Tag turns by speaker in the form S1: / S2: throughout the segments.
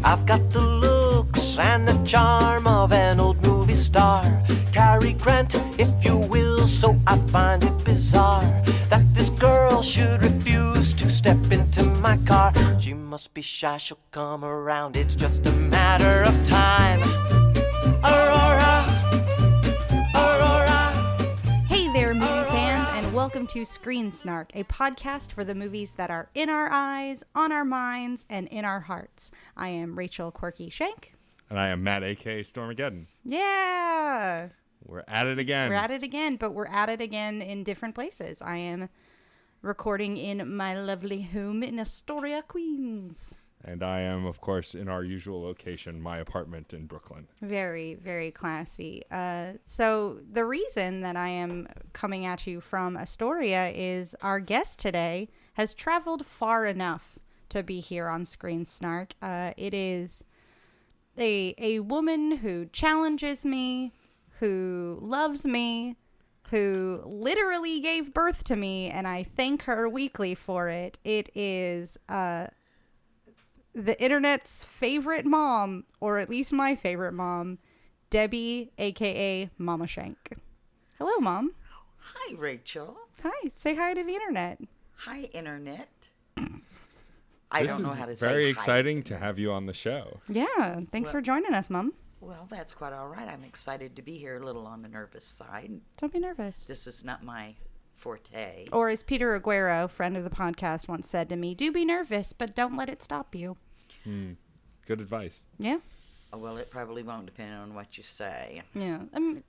S1: I've got the looks and the charm of an old movie star. Cary Grant, if you will, so I find it bizarre that this girl should refuse to step into my car. She must be shy, she'll come around, it's just a matter of time. Aurora, Aurora.
S2: Hey there, movie fans, and welcome to Screen Snark, a podcast for the movies that are in our eyes, on our minds, and in our hearts. I am Rachel Quirky Schenk.
S3: And I am Matt, a.k.a. Stormageddon.
S2: Yeah!
S3: We're at it again.
S2: We're at it again, but we're at it again in different places. I am recording in my lovely home in Astoria, Queens.
S3: And I am, of course, in our usual location, my apartment in Brooklyn.
S2: Very, very classy. So the reason that I am coming at you from Astoria is our guest today has traveled far enough to be here on Screen Snark. It is a woman who challenges me, who loves me, who literally gave birth to me, and I thank her weekly for it. It is the internet's favorite mom, or at least my favorite mom, Debbie, aka Mama Schenk. Hello, Mom.
S4: Hi, Rachel.
S2: Hi. Say hi to the internet.
S4: Hi, Internet. I don't know how to say
S3: very
S4: hi.
S3: exciting to have you on the show.
S2: Yeah. Thanks for joining us, Mom.
S4: Well, that's quite all right. I'm excited to be here, a little on the nervous side.
S2: Don't be nervous.
S4: This is not my forte.
S2: Or as Peter Aguero, friend of the podcast, once said to me, do be nervous, but don't let it stop you.
S3: Good advice.
S2: Yeah.
S4: Oh, well, it probably won't, depending on what you say.
S2: Yeah.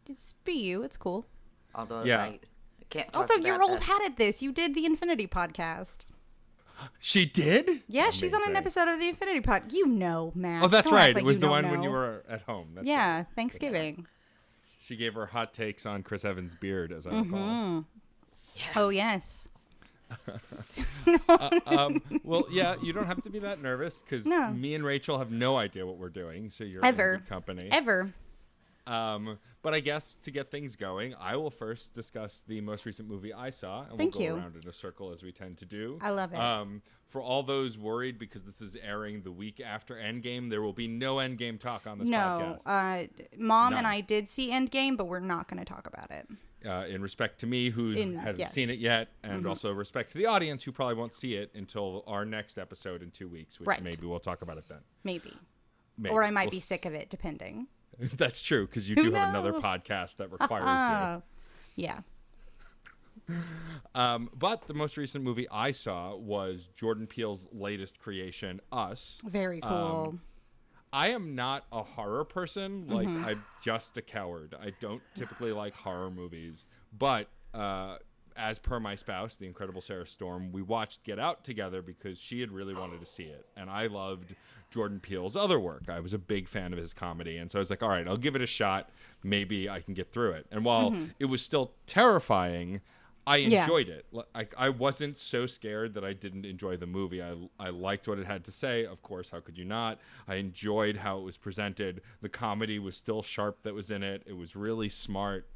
S2: Just be you. It's cool.
S4: Although
S3: Yeah.
S4: I can't talk
S2: Also,
S4: about
S2: you're old
S4: us.
S2: hat at this. You did the Infinity podcast.
S3: She did?
S2: Yeah, she's on an
S3: Amazing.
S2: episode of the Infinity Pod. You know, Matt.
S3: Oh, that's
S2: Don't act
S3: right.
S2: like
S3: It was
S2: you
S3: the
S2: don't
S3: one when
S2: know.
S3: you were at home. That's
S2: Yeah,
S3: right.
S2: Thanksgiving.
S3: She gave her hot takes on Chris Evans' beard, as I recall.
S2: Oh, yes.
S3: Well, yeah, you don't have to be that nervous because
S2: No.
S3: me and Rachel have no idea what we're doing, so you're
S2: Ever.
S3: in good company.
S2: Ever.
S3: But I guess to get things going, I will first discuss the most recent movie I saw, and
S2: Thank
S3: we'll go
S2: you.
S3: around in a circle as we tend to do.
S2: I love it.
S3: For all those worried, because this is airing the week after Endgame, there will be no Endgame talk on this
S2: No.
S3: podcast.
S2: Mom
S3: None.
S2: and I did see Endgame, but we're not going to talk about it.
S3: In respect to me, who hasn't
S2: yes.
S3: seen it yet, and also respect to the audience, who probably won't see it until our next episode in 2 weeks, which
S2: Right.
S3: maybe we'll talk about it then.
S2: Maybe.
S3: Maybe.
S2: Or I might
S3: We'll-
S2: be sick of it, depending.
S3: That's true, because you
S2: Who
S3: do have another
S2: knows?
S3: podcast that requires
S2: Yeah.
S3: you. But the most recent movie I saw was Jordan Peele's latest creation, Us.
S2: Very cool.
S3: I am not a horror person. Like, I'm just a coward. I don't typically like horror movies. But as per my spouse, the incredible Sarah Storm, we watched Get Out together because she had really wanted to see it. And I loved Jordan Peele's other work. I was a big fan of his comedy. And so I was like, all right, I'll give it a shot. Maybe I can get through it. And while it was still terrifying, I enjoyed it. I wasn't so scared that I didn't enjoy the movie. I liked what it had to say. Of course, how could you not? I enjoyed how it was presented. The comedy was still sharp that was in it. It was really smart,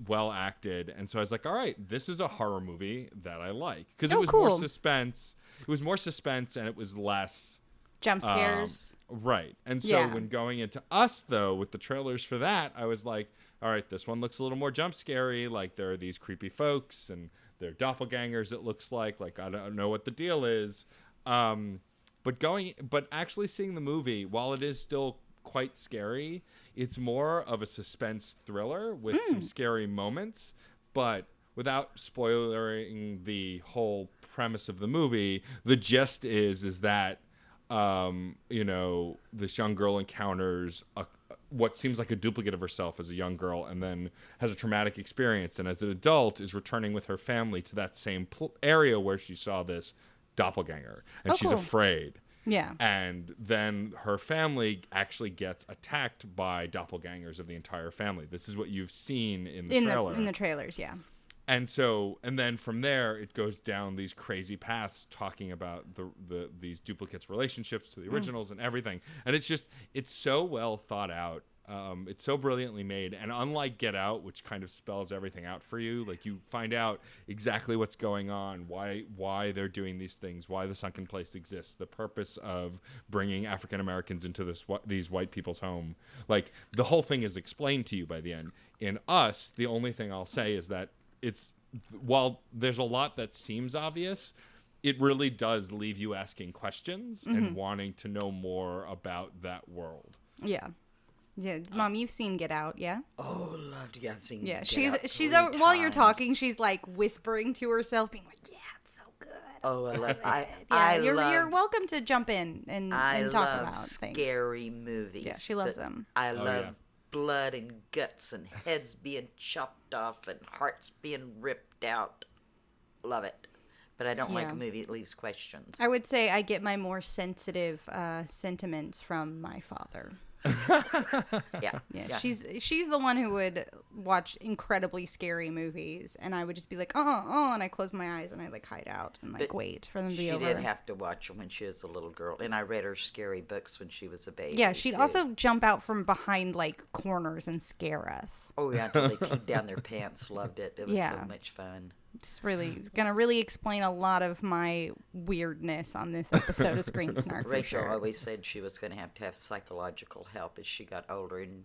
S3: well acted. And so I was like, all right, this is a horror movie that I like. Because it was more
S2: cool.
S3: suspense. It was more suspense and it was less...
S2: Jump scares.
S3: Right. And so
S2: Yeah.
S3: when going into Us, though, with the trailers for that, I was like, all right, this one looks a little more jump scary. Like, there are these creepy folks and they're doppelgangers, it looks like. Like, I don't know what the deal is. But actually seeing the movie, while it is still quite scary, it's more of a suspense thriller with some scary moments. But without spoiling the whole premise of the movie, the gist is that this young girl encounters what seems like a duplicate of herself as a young girl, and then has a traumatic experience, and as an adult is returning with her family to that same area where she saw this doppelganger, and she's
S2: cool.
S3: afraid.
S2: Yeah.
S3: And then her family actually gets attacked by doppelgangers of the entire family. This is what you've seen in the trailer.
S2: In the trailers, yeah.
S3: And then from there, it goes down these crazy paths talking about these duplicates' relationships to the originals and everything. And it's so well thought out. It's so brilliantly made, and unlike Get Out, which kind of spells everything out for you, like you find out exactly what's going on, why they're doing these things, why the sunken place exists, the purpose of bringing African Americans into these white people's home. Like the whole thing is explained to you by the end. In Us, the only thing I'll say is that while there's a lot that seems obvious, it really does leave you asking questions and wanting to know more about that world.
S2: Yeah. Yeah, Mom, you've seen Get Out, yeah?
S4: Oh, loved yeah, seeing
S2: Yeah,
S4: Get
S2: she's
S4: Out
S2: she's
S4: 3
S2: while you're
S4: times.
S2: talking, she's like whispering to herself, being like, "Yeah, it's so good."
S4: Oh, I love.
S2: You're welcome to jump in and talk
S4: love
S2: about things.
S4: scary movies.
S2: Yeah, she loves them.
S4: I love
S3: yeah.
S4: blood and guts and heads being chopped off and hearts being ripped out. Love it. But I don't like
S2: Yeah.
S4: a movie that leaves questions.
S2: I would say I get my more sensitive sentiments from my father.
S4: Yeah.
S2: Yeah, she's the one who would watch incredibly scary movies, and I would just be like, and I close my eyes and I like hide out and like
S4: But
S2: wait for them to be
S4: She
S2: over.
S4: did have to watch them when she was a little girl, and I read her scary books when she was a baby.
S2: Yeah, she'd
S4: too.
S2: also jump out from behind like corners and scare us.
S4: Oh yeah, until they peed down their pants. Loved it. It was
S2: Yeah.
S4: so much fun.
S2: It's really gonna really explain a lot of my weirdness on this episode of Screen Snark. For
S4: Rachel
S2: sure.
S4: always said she was going to have psychological help as she got older,
S2: And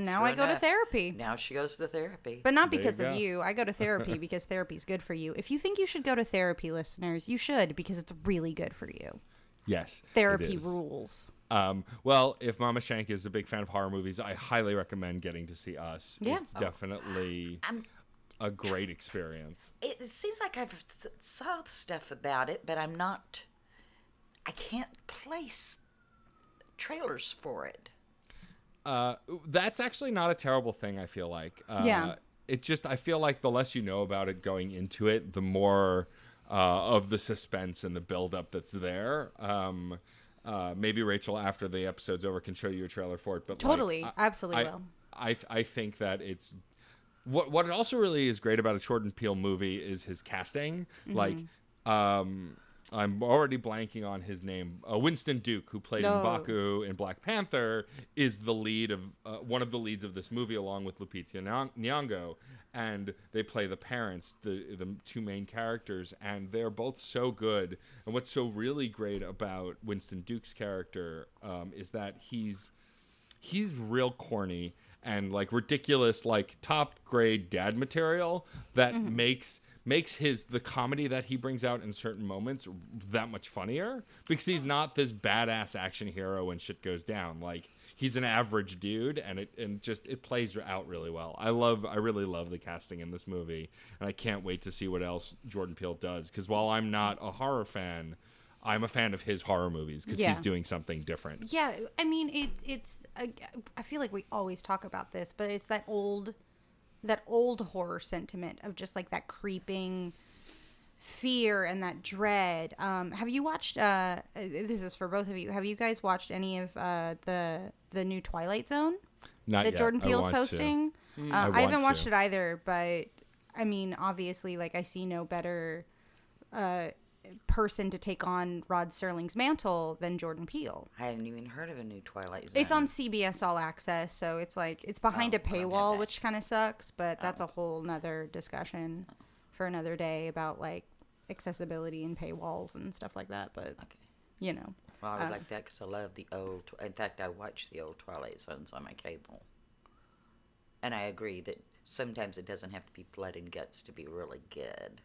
S2: now
S4: sure
S2: I go to
S4: enough,
S2: therapy.
S4: Now she goes to therapy.
S2: But not
S3: There you
S2: because of
S3: go.
S2: you. I go to therapy because therapy's good for you. If you think you should go to therapy, listeners, you should because it's really good for you.
S3: Yes, it
S2: Therapy
S3: is.
S2: rules.
S3: Well, if Mama Schenk is a big fan of horror movies, I highly recommend getting to see Us.
S2: Yeah.
S3: It's definitely a great experience.
S4: It seems like I've saw stuff about it, but I can't place trailers for it.
S3: That's actually not a terrible thing, I feel like.
S2: Yeah.
S3: It just, I feel like the less you know about it going into it, the more of the suspense and the buildup that's there. Maybe Rachel, after the episode's over, can show you a trailer for it. But
S2: Totally.
S3: like,
S2: Absolutely will.
S3: I think that it's what it also really is great about a Jordan Peele movie is his casting. Like, I'm already blanking on his name. Winston Duke, who played M'Baku in Black Panther, is the lead of one of the leads of this movie, along with Lupita Nyong'o, and they play the parents, the two main characters, and they're both so good. And what's so really great about Winston Duke's character is that he's real corny and like ridiculous, like top grade dad material that makes the comedy that he brings out in certain moments that much funnier, because he's not this badass action hero when shit goes down. Like, he's an average dude, and it plays out really well. I really love the casting in this movie, and I can't wait to see what else Jordan Peele does, because while I'm not a horror fan, I'm a fan of his horror movies because he's doing something different.
S2: Yeah, I mean, it's. I feel like we always talk about this, but it's that old horror sentiment of just like that creeping fear and that dread. Have you watched? This is for both of you. Have you guys watched any of the new Twilight Zone
S3: Not
S2: that
S3: yet.
S2: Jordan
S3: I
S2: Peele's
S3: want to.
S2: hosting?
S3: I
S2: I haven't
S3: want
S2: watched
S3: to.
S2: it either, but I mean, obviously, like I see no better person to take on Rod Serling's mantle than Jordan Peele.
S4: I hadn't even heard of a new Twilight Zone.
S2: It's on CBS All Access, so it's like it's behind a
S4: I don't have
S2: paywall,
S4: that.
S2: which kind of sucks, but that's a whole nother discussion for another day about like accessibility and paywalls and stuff like that. But you know,
S4: Well, I would like that because I love the old. In fact, I watch the old Twilight Zones on my cable, and I agree that sometimes it doesn't have to be blood and guts to be really good.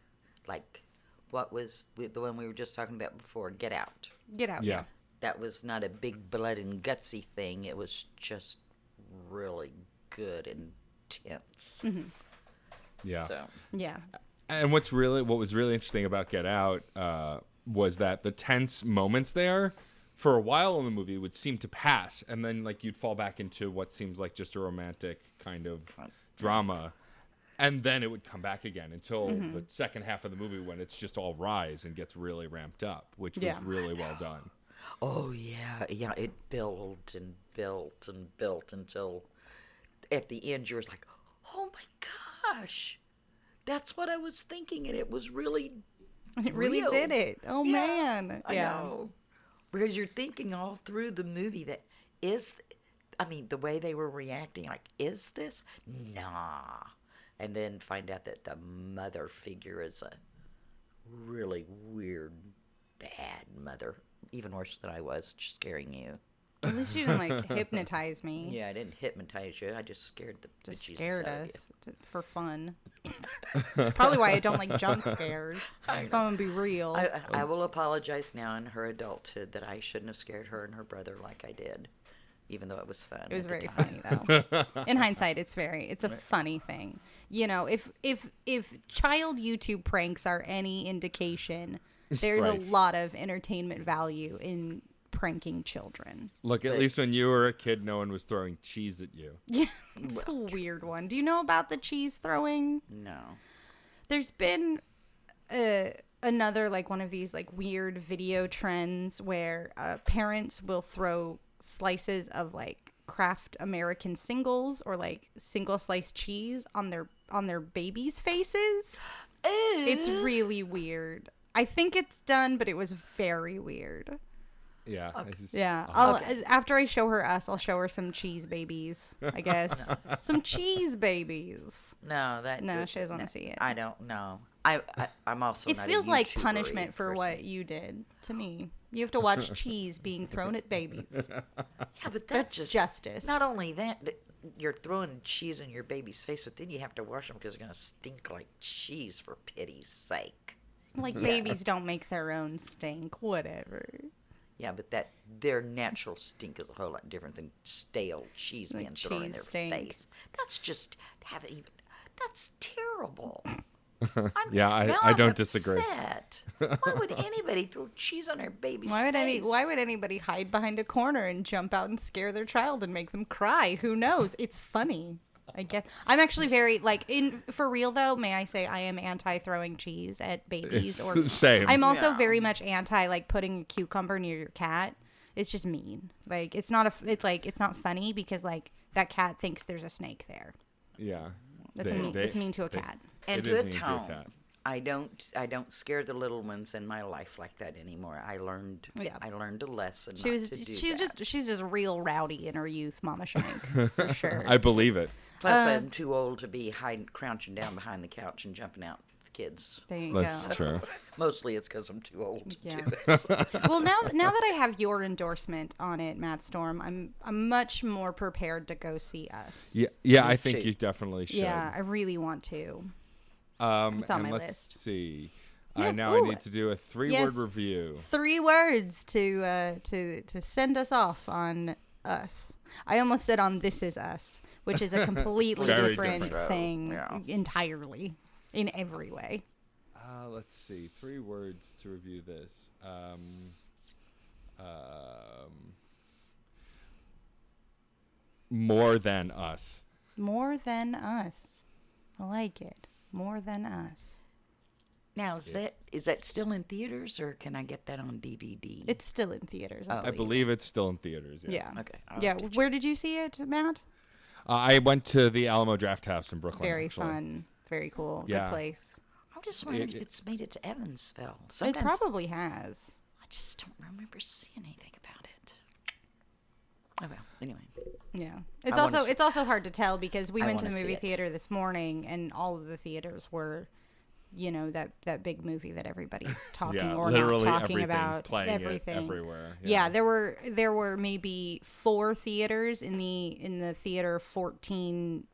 S4: Like, what was the one we were just talking about before? Get Out.
S2: Get Out.
S3: Yeah.
S4: That was not a big blood and gutsy thing. It was just really good and tense.
S3: Yeah.
S4: So
S2: Yeah.
S3: And what was really interesting about Get Out was that the tense moments there, for a while in the movie, would seem to pass, and then like you'd fall back into what seems like just a romantic kind of drama, and then it would come back again until the second half of the movie, when it's just all rise and gets really ramped up, which was really well done.
S4: oh yeah, it built and built and built until at the end you're like, oh my gosh, that's what I was thinking, and it was really
S2: It really
S4: real.
S2: did it. Oh
S4: Yeah,
S2: man.
S4: I know. Because you're thinking all through the movie that is I mean, the way they were reacting, like, is this? Nah. And then find out that the mother figure is a really weird, bad mother. Even worse than I was, scaring you.
S2: At least you didn't like hypnotize me.
S4: Yeah, I didn't hypnotize you. I just scared the
S2: Just
S4: bejesus
S2: scared
S4: out of
S2: us for fun. It's probably why I don't like jump scares.
S4: I
S2: If I'm gonna be real.
S4: I will apologize now in her adulthood that I shouldn't have scared her and her brother like I did, even though it was fun.
S2: It was
S4: at the
S2: very
S4: time.
S2: funny though. In hindsight, it's a funny thing. You know, if child YouTube pranks are any indication, there's
S3: Right.
S2: a lot of entertainment value in pranking children.
S3: Look, at least when you were a kid, no one was throwing cheese at you.
S2: Yeah, it's a weird one. Do you know about the cheese throwing?
S4: No.
S2: There's been another like one of these like weird video trends where parents will throw slices of like Kraft American singles or like single sliced cheese on their babies' faces. It's really weird. I think it's done, but it was very weird.
S3: Yeah.
S2: Yeah,
S4: Okay.
S2: after I show her us, I'll show her some cheese babies. I guess some cheese babies.
S4: No,
S2: No, she doesn't want to see it.
S4: I don't know. I'm also
S2: It
S4: not
S2: feels
S4: a
S2: like
S4: YouTuber-y
S2: punishment for
S4: person.
S2: what you did to me. You have to watch cheese being thrown at babies.
S4: Yeah, but
S2: That's
S4: just
S2: justice.
S4: Not only that, you're throwing cheese in your baby's face, but then you have to wash them because they're gonna stink like cheese. For pity's sake.
S2: Like babies don't make their own stink. Whatever.
S4: Yeah, but their natural stink is a whole lot different than stale cheese
S2: Like
S4: being thrown in
S2: cheese
S4: their
S2: stink.
S4: face. That's just that's terrible.
S3: Yeah,
S4: now
S3: I
S4: I'm
S3: don't disagree.
S4: upset. Why would anybody throw cheese on their baby's
S2: Why
S4: face?
S2: would anybody hide behind a corner and jump out and scare their child and make them cry? Who knows? It's funny. I guess I'm actually very like for real though. May I say I am anti throwing cheese at babies or
S3: Same.
S2: I'm also
S4: Yeah.
S2: very much anti like putting a cucumber near your cat. It's just mean. Like it's not funny because like that cat thinks there's a snake there.
S3: Yeah.
S2: It's mean to a cat.
S4: And
S3: it
S4: to
S3: is
S4: a
S3: mean
S4: tone.
S3: cat.
S4: I don't scare the little ones in my life like that anymore. I learned
S2: Yeah.
S4: a lesson.
S2: She's just real rowdy in her youth, Mama Schenk, for sure.
S3: I believe it.
S4: Plus, I'm too old to be crouching down behind the couch and jumping out with kids.
S2: There you
S3: That's
S2: go.
S3: true.
S4: Mostly it's because I'm too old to
S2: Yeah.
S4: do it.
S2: Well, now that I have your endorsement on it, Matt Storm, I'm much more prepared to go see Us.
S3: Yeah. I
S4: Me
S3: think
S4: too.
S3: you definitely should.
S2: Yeah, I really want to.
S3: It's
S2: on
S3: and
S2: my
S3: let's
S2: list.
S3: see.
S2: Yeah,
S3: Now
S2: ooh.
S3: I need to do a 3-word
S2: Yes.
S3: review.
S2: 3 words to send us off on Us. I almost said on This Is Us, which is a completely
S3: Very
S2: different
S3: different.
S2: thing
S4: Yeah.
S2: entirely in every way.
S3: Let's see. 3 words to review this. More than us.
S2: More Than Us. I like it. More Than Us.
S4: Now, is that still in theaters, or can I get that on DVD?
S2: It's still in theaters.
S3: I believe it's still in theaters. Yeah.
S2: Yeah.
S4: Okay. I'll
S2: Yeah.
S4: have to check.
S2: Where did you see it, Matt?
S3: I went to the Alamo Draft House in Brooklyn.
S2: Very
S3: actually.
S2: fun. Very cool.
S3: Yeah.
S2: Good place.
S4: I'm just wondering
S3: It-
S4: if it's made it to Evansville.
S2: It
S4: Sometimes
S2: probably has.
S4: I just don't remember seeing anything about it. Oh well. Anyway.
S2: Yeah. It's
S4: I wanna
S2: also
S4: s-
S2: it's also hard to tell because we
S4: I
S2: went to the
S4: wanna see
S2: movie
S4: it.
S2: theater this morning and all of the theaters were, you know, that big movie that everybody's talking
S3: Yeah,
S2: or
S3: literally
S2: not talking
S3: everything's
S2: about.
S3: playing
S2: Everything.
S3: it everywhere.
S2: Yeah, there were maybe 4 theaters in the theater 14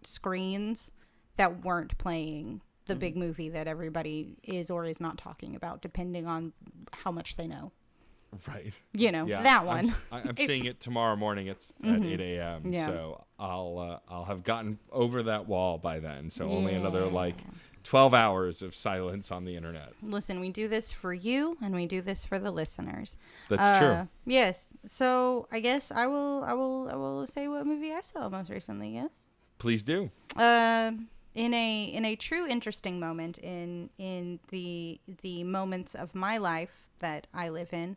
S2: screens that weren't playing the
S3: Mm-hmm.
S2: big movie that everybody is or is not talking about depending on how much they know.
S3: Right.
S2: You know,
S3: Yeah,
S2: that one.
S3: I'm seeing
S2: It's-
S3: it tomorrow morning. It's at 8 a.m.
S2: Yeah.
S3: So I'll have gotten over that wall by then. So only another
S2: Yeah.
S3: like 12 hours of silence on the internet.
S2: Listen, we do this for you and we do this for the listeners.
S3: That's true.
S2: Yes. So I guess I will say what movie I saw most recently, yes?
S3: Please do.
S2: In a true interesting moment in the moments of my life that I live in,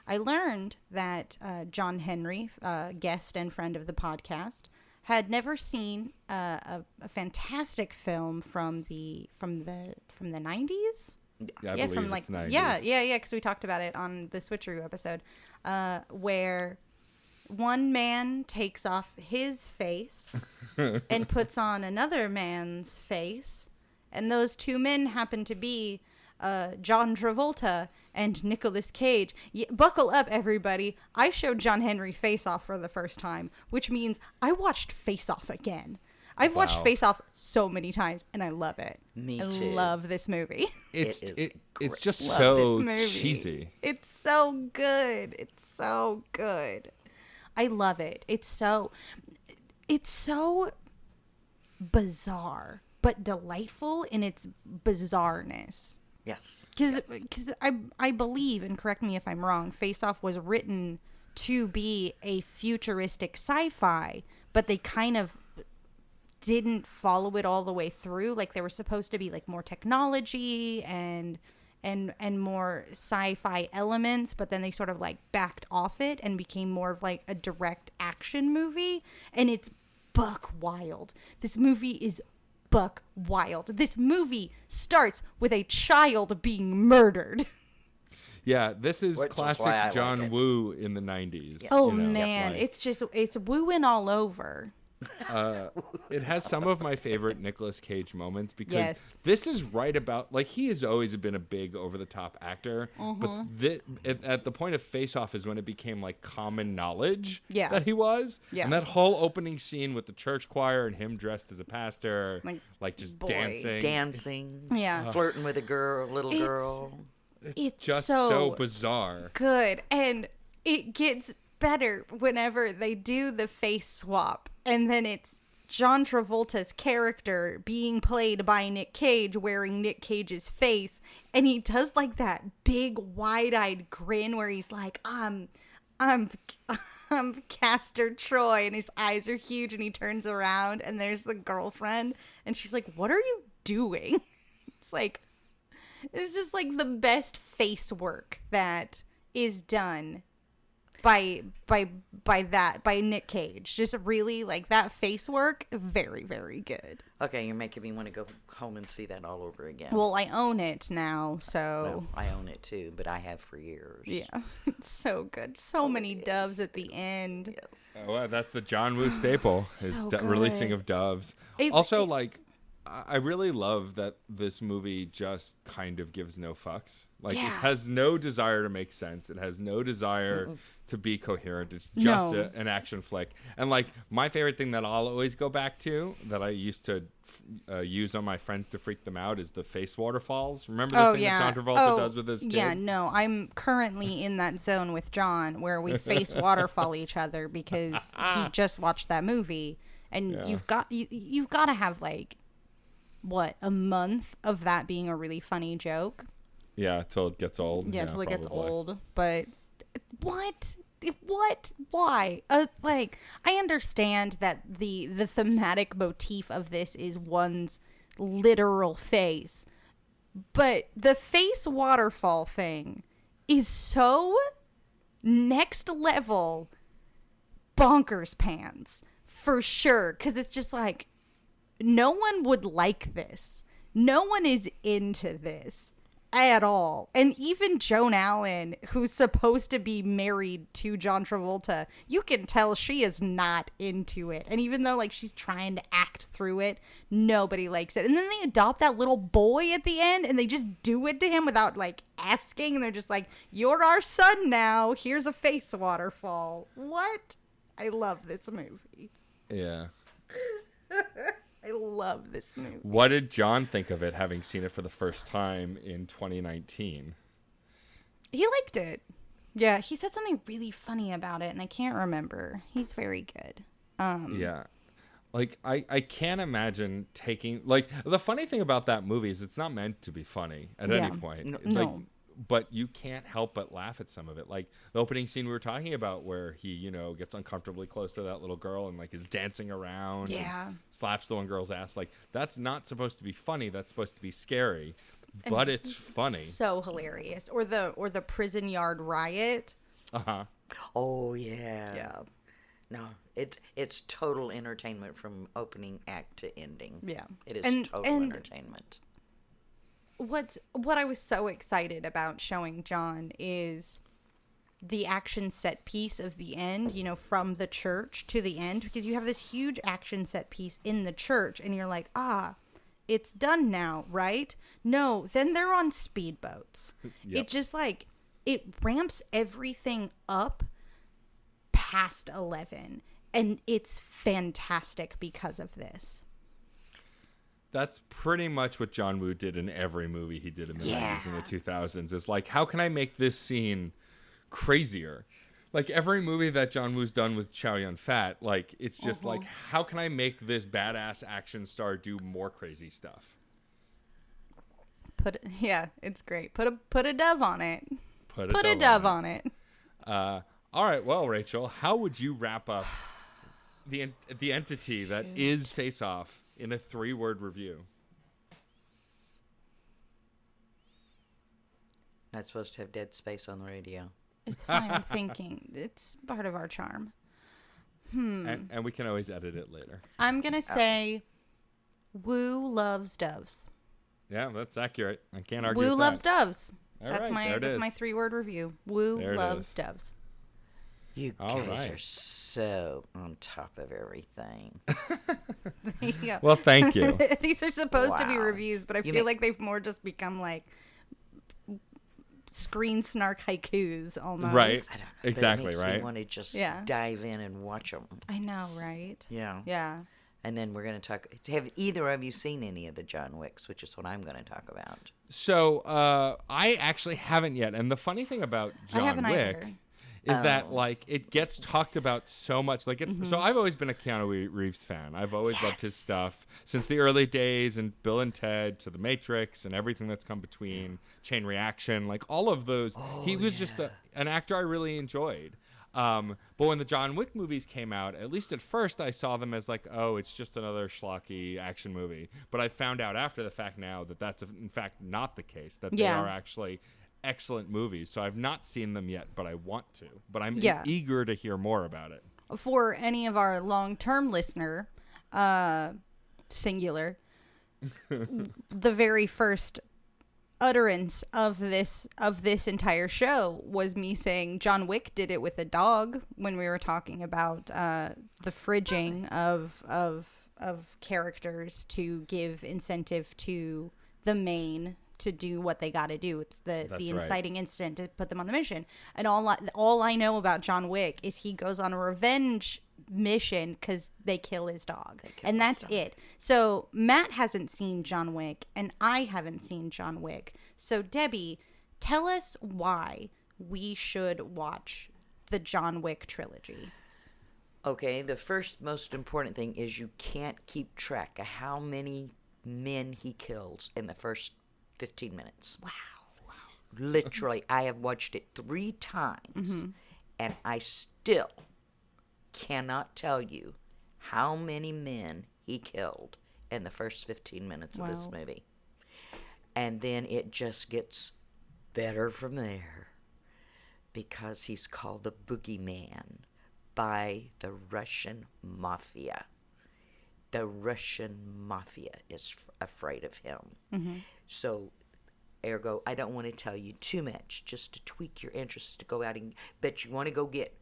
S2: I learned that John Henry, guest and friend of the podcast, had never seen a fantastic film from the 90s.
S3: Yeah, I
S2: Yeah,
S3: believe
S2: from like
S3: it's 90s.
S2: yeah, because we talked about it on the Switcheroo episode, where one man takes off his face and puts on another man's face, and those two men happen to be John Travolta and Nicolas Cage. Buckle up, everybody. I showed John Henry Face Off for the first time, which means I watched Face Off again. I've watched
S3: Wow.
S2: Face Off so many times, and I love it.
S4: Me
S2: I
S4: too.
S2: love this movie.
S3: It's just
S2: Love
S3: so
S2: this movie.
S3: cheesy.
S2: It's so good. It's so good. I love it. It's so bizarre, but delightful in its bizarreness.
S4: Yes.
S2: Because I believe, and correct me if I'm wrong, Face Off was written to be a futuristic sci-fi, but they kind of didn't follow it all the way through. Like, there was supposed to be like more technology and more sci-fi elements, but then they sort of like backed off it and became more of like a direct action movie, and it's buck wild. This movie is buck wild. This movie starts with a child being murdered.
S3: Yeah, this is
S4: Which is
S3: classic
S4: why I like
S3: John
S4: it.
S3: Woo in the 90s.
S2: Oh
S3: you know,
S2: man,
S3: like,
S2: it's wooing all over.
S3: it has some of my favorite Nicolas Cage moments because
S2: Yes.
S3: this is right about, like, he has always been a big over-the-top actor, but at the point of Face Off is when it became like common knowledge that he was.
S2: Yeah.
S3: And that whole opening scene with the church choir and him dressed as a pastor, like just
S2: boy.
S3: dancing.
S2: Yeah.
S4: Flirting with a little
S2: It's-
S4: girl.
S2: It's
S3: Just
S2: so
S3: so bizarre.
S2: good, and it gets better whenever they do the face swap, and then it's John Travolta's character being played by Nick Cage wearing Nick Cage's face, and he does like that big wide-eyed grin where he's like, I'm Castor Troy, and his eyes are huge, and he turns around and there's the girlfriend, and she's like, what are you doing? It's just like the best face work that is done by Nick Cage. Just really like that face work, very, very good.
S4: Okay, you're making me want to go home and see that all over again.
S2: Well, I own it now, so
S4: Well, I own it too, but I have for years.
S2: yeah, it's so good. So many doves at the end.
S4: Yes.
S3: Oh, that's the John Woo staple, is
S2: So
S3: releasing
S2: good.
S3: of doves.
S2: It-
S3: Also,
S2: it-
S3: like, I really love that this movie just kind of gives no fucks. Like,
S2: Yeah.
S3: it has no desire to make sense. It has no desire to be coherent. It's just
S2: No.
S3: an action flick. And, like, my favorite thing that I'll always go back to, that I used to use on my friends to freak them out, is the face waterfalls. Remember the thing that John Travolta does with his kid?
S2: Yeah, no, I'm currently in that zone with John where we face waterfall each other because he just watched that movie, and
S3: Yeah.
S2: you've got to have like a month of that being a really funny joke.
S3: Yeah, till it gets old.
S2: Yeah, till it gets
S3: probably.
S2: old. But what? Why? Like, I understand that the thematic motif of this is one's literal face, but the face waterfall thing is so next level bonkers pants for sure, because it's just like, no one would like this. No one is into this at all. And even Joan Allen, who's supposed to be married to John Travolta, you can tell she is not into it. And even though like she's trying to act through it, nobody likes it. And then they adopt that little boy at the end and they just do it to him without like asking. And they're just like, you're our son now. Here's a face waterfall. What? I love this movie.
S3: Yeah.
S2: I love this movie.
S3: What did John think of it, having seen it for the first time in 2019?
S2: He liked it. Yeah, he said something really funny about it, and I can't remember. He's very good.
S3: Yeah. Like, I can't imagine taking... Like, the funny thing about that movie is it's not meant to be funny at any point.
S2: No.
S3: Like, but you can't help but laugh at some of it. Like, the opening scene we were talking about where he, you know, gets uncomfortably close to that little girl and, like, is dancing around.
S2: Yeah.
S3: And slaps the one girl's ass. Like, that's not supposed to be funny. That's supposed to be scary. But it's funny.
S2: So hilarious. Or the prison yard riot.
S3: Uh-huh.
S4: Oh yeah.
S2: Yeah.
S4: No, it's total entertainment from opening act to ending.
S2: Yeah.
S4: It is
S2: And-
S4: total
S2: and-
S4: entertainment.
S2: What I was so excited about showing John is the action set piece of the end, you know, from the church to the end, because you have this huge action set piece in the church and you're like, it's done now, right? No, then they're on speedboats.
S3: Yep.
S2: It just like, it ramps everything up past 11, and it's fantastic because of this.
S3: That's pretty much what John Woo did in every movie he did in the 90s and the 2000s. Is like, how can I make this scene crazier? Like, every movie that John Woo's done with Chow Yun-fat, like, it's just like, how can I make this badass action star do more crazy stuff?
S2: It's great. Put a dove on it.
S3: Put
S2: a dove on it.
S3: All right, well, Rachel, how would you wrap up the entity that is Face Off in a 3-word review?
S4: Not supposed to have dead space on the radio.
S2: It's fine. I'm thinking. It's part of our charm.
S3: And we can always edit it later.
S2: I'm going to say Woo loves doves.
S3: Yeah, that's accurate. I can't argue
S2: Woo
S3: with
S2: loves
S3: that.
S2: doves.
S3: All
S2: That's
S3: right,
S2: my 3-word review. Woo
S3: There it
S2: loves
S3: is.
S2: doves.
S4: You
S3: All
S4: guys
S3: right.
S4: are so on top of everything.
S2: There you go.
S3: Well, thank you.
S2: These are supposed to be
S4: Wow.
S2: reviews, but I
S4: You
S2: feel
S4: mean-
S2: like they've more just become like screen snark haikus almost.
S3: Right.
S4: I don't know.
S3: Exactly,
S4: but it makes
S3: right?
S4: Me want to just
S2: Yeah.
S4: dive in and watch them.
S2: I know, right?
S4: Yeah.
S2: Yeah.
S4: And then we're going to talk. Have either of you seen any of the John Wicks, which is what I'm going to talk about?
S3: So I actually haven't yet. And the funny thing about
S2: I
S3: John
S2: haven't
S3: Wick
S2: either.
S3: is that, like, it gets talked about so much. Like, so I've always been a Keanu Reeves fan. I've always loved his stuff since the early days, and Bill and Ted to The Matrix and everything that's come between, Chain Reaction, like all of those. He was just an actor I really enjoyed. But when the John Wick movies came out, at least at first I saw them as like, oh, it's just another schlocky action movie. But I found out after the fact now that that's in fact not the case, that they
S2: Yeah.
S3: are actually excellent movies. So I've not seen them yet, but I want to. But I'm
S2: Yeah.
S3: eager to hear more about it.
S2: For any of our long-term listener, singular, the very first utterance of this entire show was me saying John Wick did it with a dog when we were talking about the fridging of characters to give incentive to the main to do what they got to do. It's
S3: That's
S2: the
S3: right.
S2: inciting incident to put them on the mission. And all I know about John Wick is he goes on a revenge mission because they kill his dog, and that's it. So Matt hasn't seen John Wick, and I haven't seen John Wick. So Debbie, tell us why we should watch the John Wick trilogy.
S4: Okay, the first most important thing is you can't keep track of how many men he kills in the first 15 minutes. Wow. Literally, I have watched it 3 times, and I still cannot tell you how many men he killed in the first 15 minutes of this
S2: Wow.
S4: movie. And then it just gets better from there because he's called the Boogeyman by the Russian mafia. The Russian mafia is afraid of him. So, ergo, I don't want to tell you too much, just to tweak your interest to go out and, but you want to go get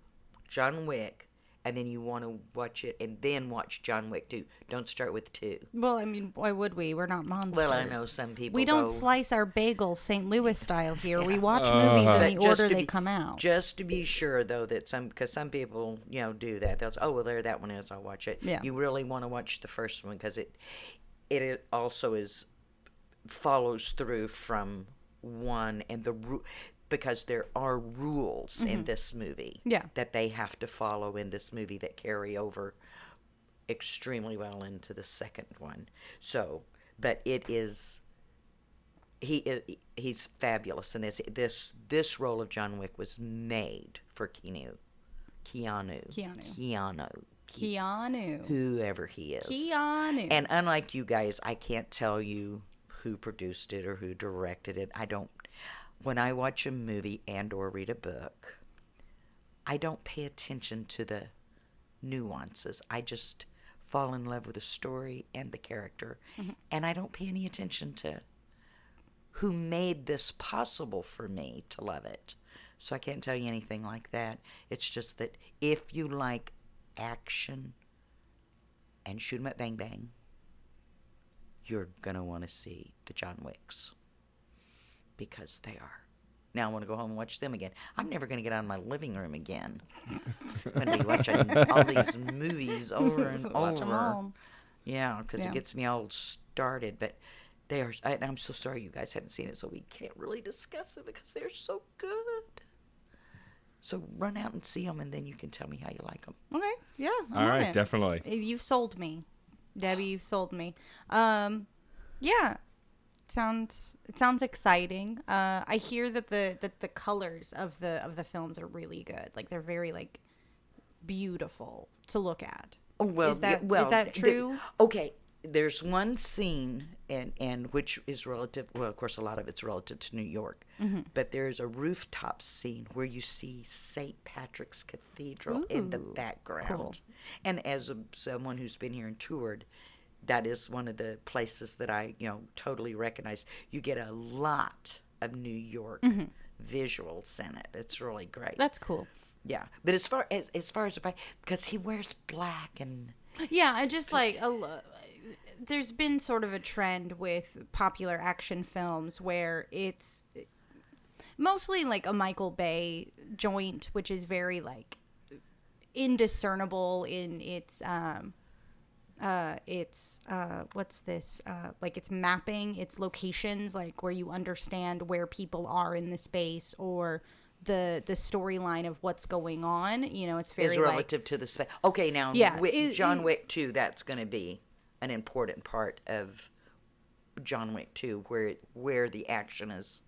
S4: John Wick, and then you want to watch it, and then watch John Wick 2. Don't start with 2.
S2: Well, I mean, why would we? We're not monsters.
S4: Well, I know some people
S2: We don't
S4: go-
S2: slice our bagels St. Louis style here. We watch
S3: Uh-huh.
S2: movies
S4: But
S2: in the
S4: just
S2: order
S4: to
S2: they
S4: be-
S2: come out.
S4: Just to be sure, though, that because some people, do that. They'll say, oh, well, there that one is. I'll watch it.
S2: Yeah.
S4: You really want to watch the first one because it also follows through from one and because there are rules in this movie
S2: Yeah.
S4: that they have to follow in this movie that carry over extremely well into the second one. So, but it is he's fabulous in this role of John Wick was made for Keanu, whoever he is.
S2: Keanu.
S4: And unlike you guys, I can't tell you who produced it or who directed it. When I watch a movie and or read a book, I don't pay attention to the nuances. I just fall in love with the story and the character. And I don't pay any attention to who made this possible for me to love it. so I can't tell you anything like that. It's just that if you like action and shoot 'em at bang bang, you're gonna want to see the John Wicks, because they are. Now I want to go home and watch them again. I'm never going to get out of my living room again. I'm going to be watching all these movies over and
S2: Watch 'em
S4: over.
S2: all.
S4: Yeah, because
S2: Yeah.
S4: it gets me all started. But they are. And I'm so sorry you guys haven't seen it, so we can't really discuss it because they're so good. So run out and see them, and then you can tell me how you like them.
S2: Okay. Yeah. I'm
S3: All
S2: on
S3: right,
S2: it.
S3: definitely.
S2: You've sold me, Debbie. You've sold me. Yeah. It sounds exciting. I hear that the colors of the films are really good. Like they're very like beautiful to look at.
S4: Oh, well,
S2: Is that-
S4: yeah, well,
S2: is that true?
S4: Okay, there's one scene, and which is relative. Well, of course, a lot of it's relative to New York,
S2: Mm-hmm.
S4: but there's a rooftop scene where you see St. Patrick's Cathedral in the
S2: Ooh,
S4: background.
S2: cool.
S4: And as someone who's been here and toured, that is one of the places that I, totally recognize. You get a lot of New York visuals in it. It's really great.
S2: Mm-hmm. That's cool.
S4: Yeah, but as far as if because he wears black and
S2: Yeah, I just like there's been sort of a trend with popular action films where it's mostly like a Michael Bay joint, which is very like indiscernible in its what's this like its mapping, its locations, like where you understand where people are in the space or the storyline of what's going on. It's very
S4: is relative to the space. Okay, now
S2: Yeah,
S4: John Wick 2, that's going to be an important part of John Wick 2, where the action is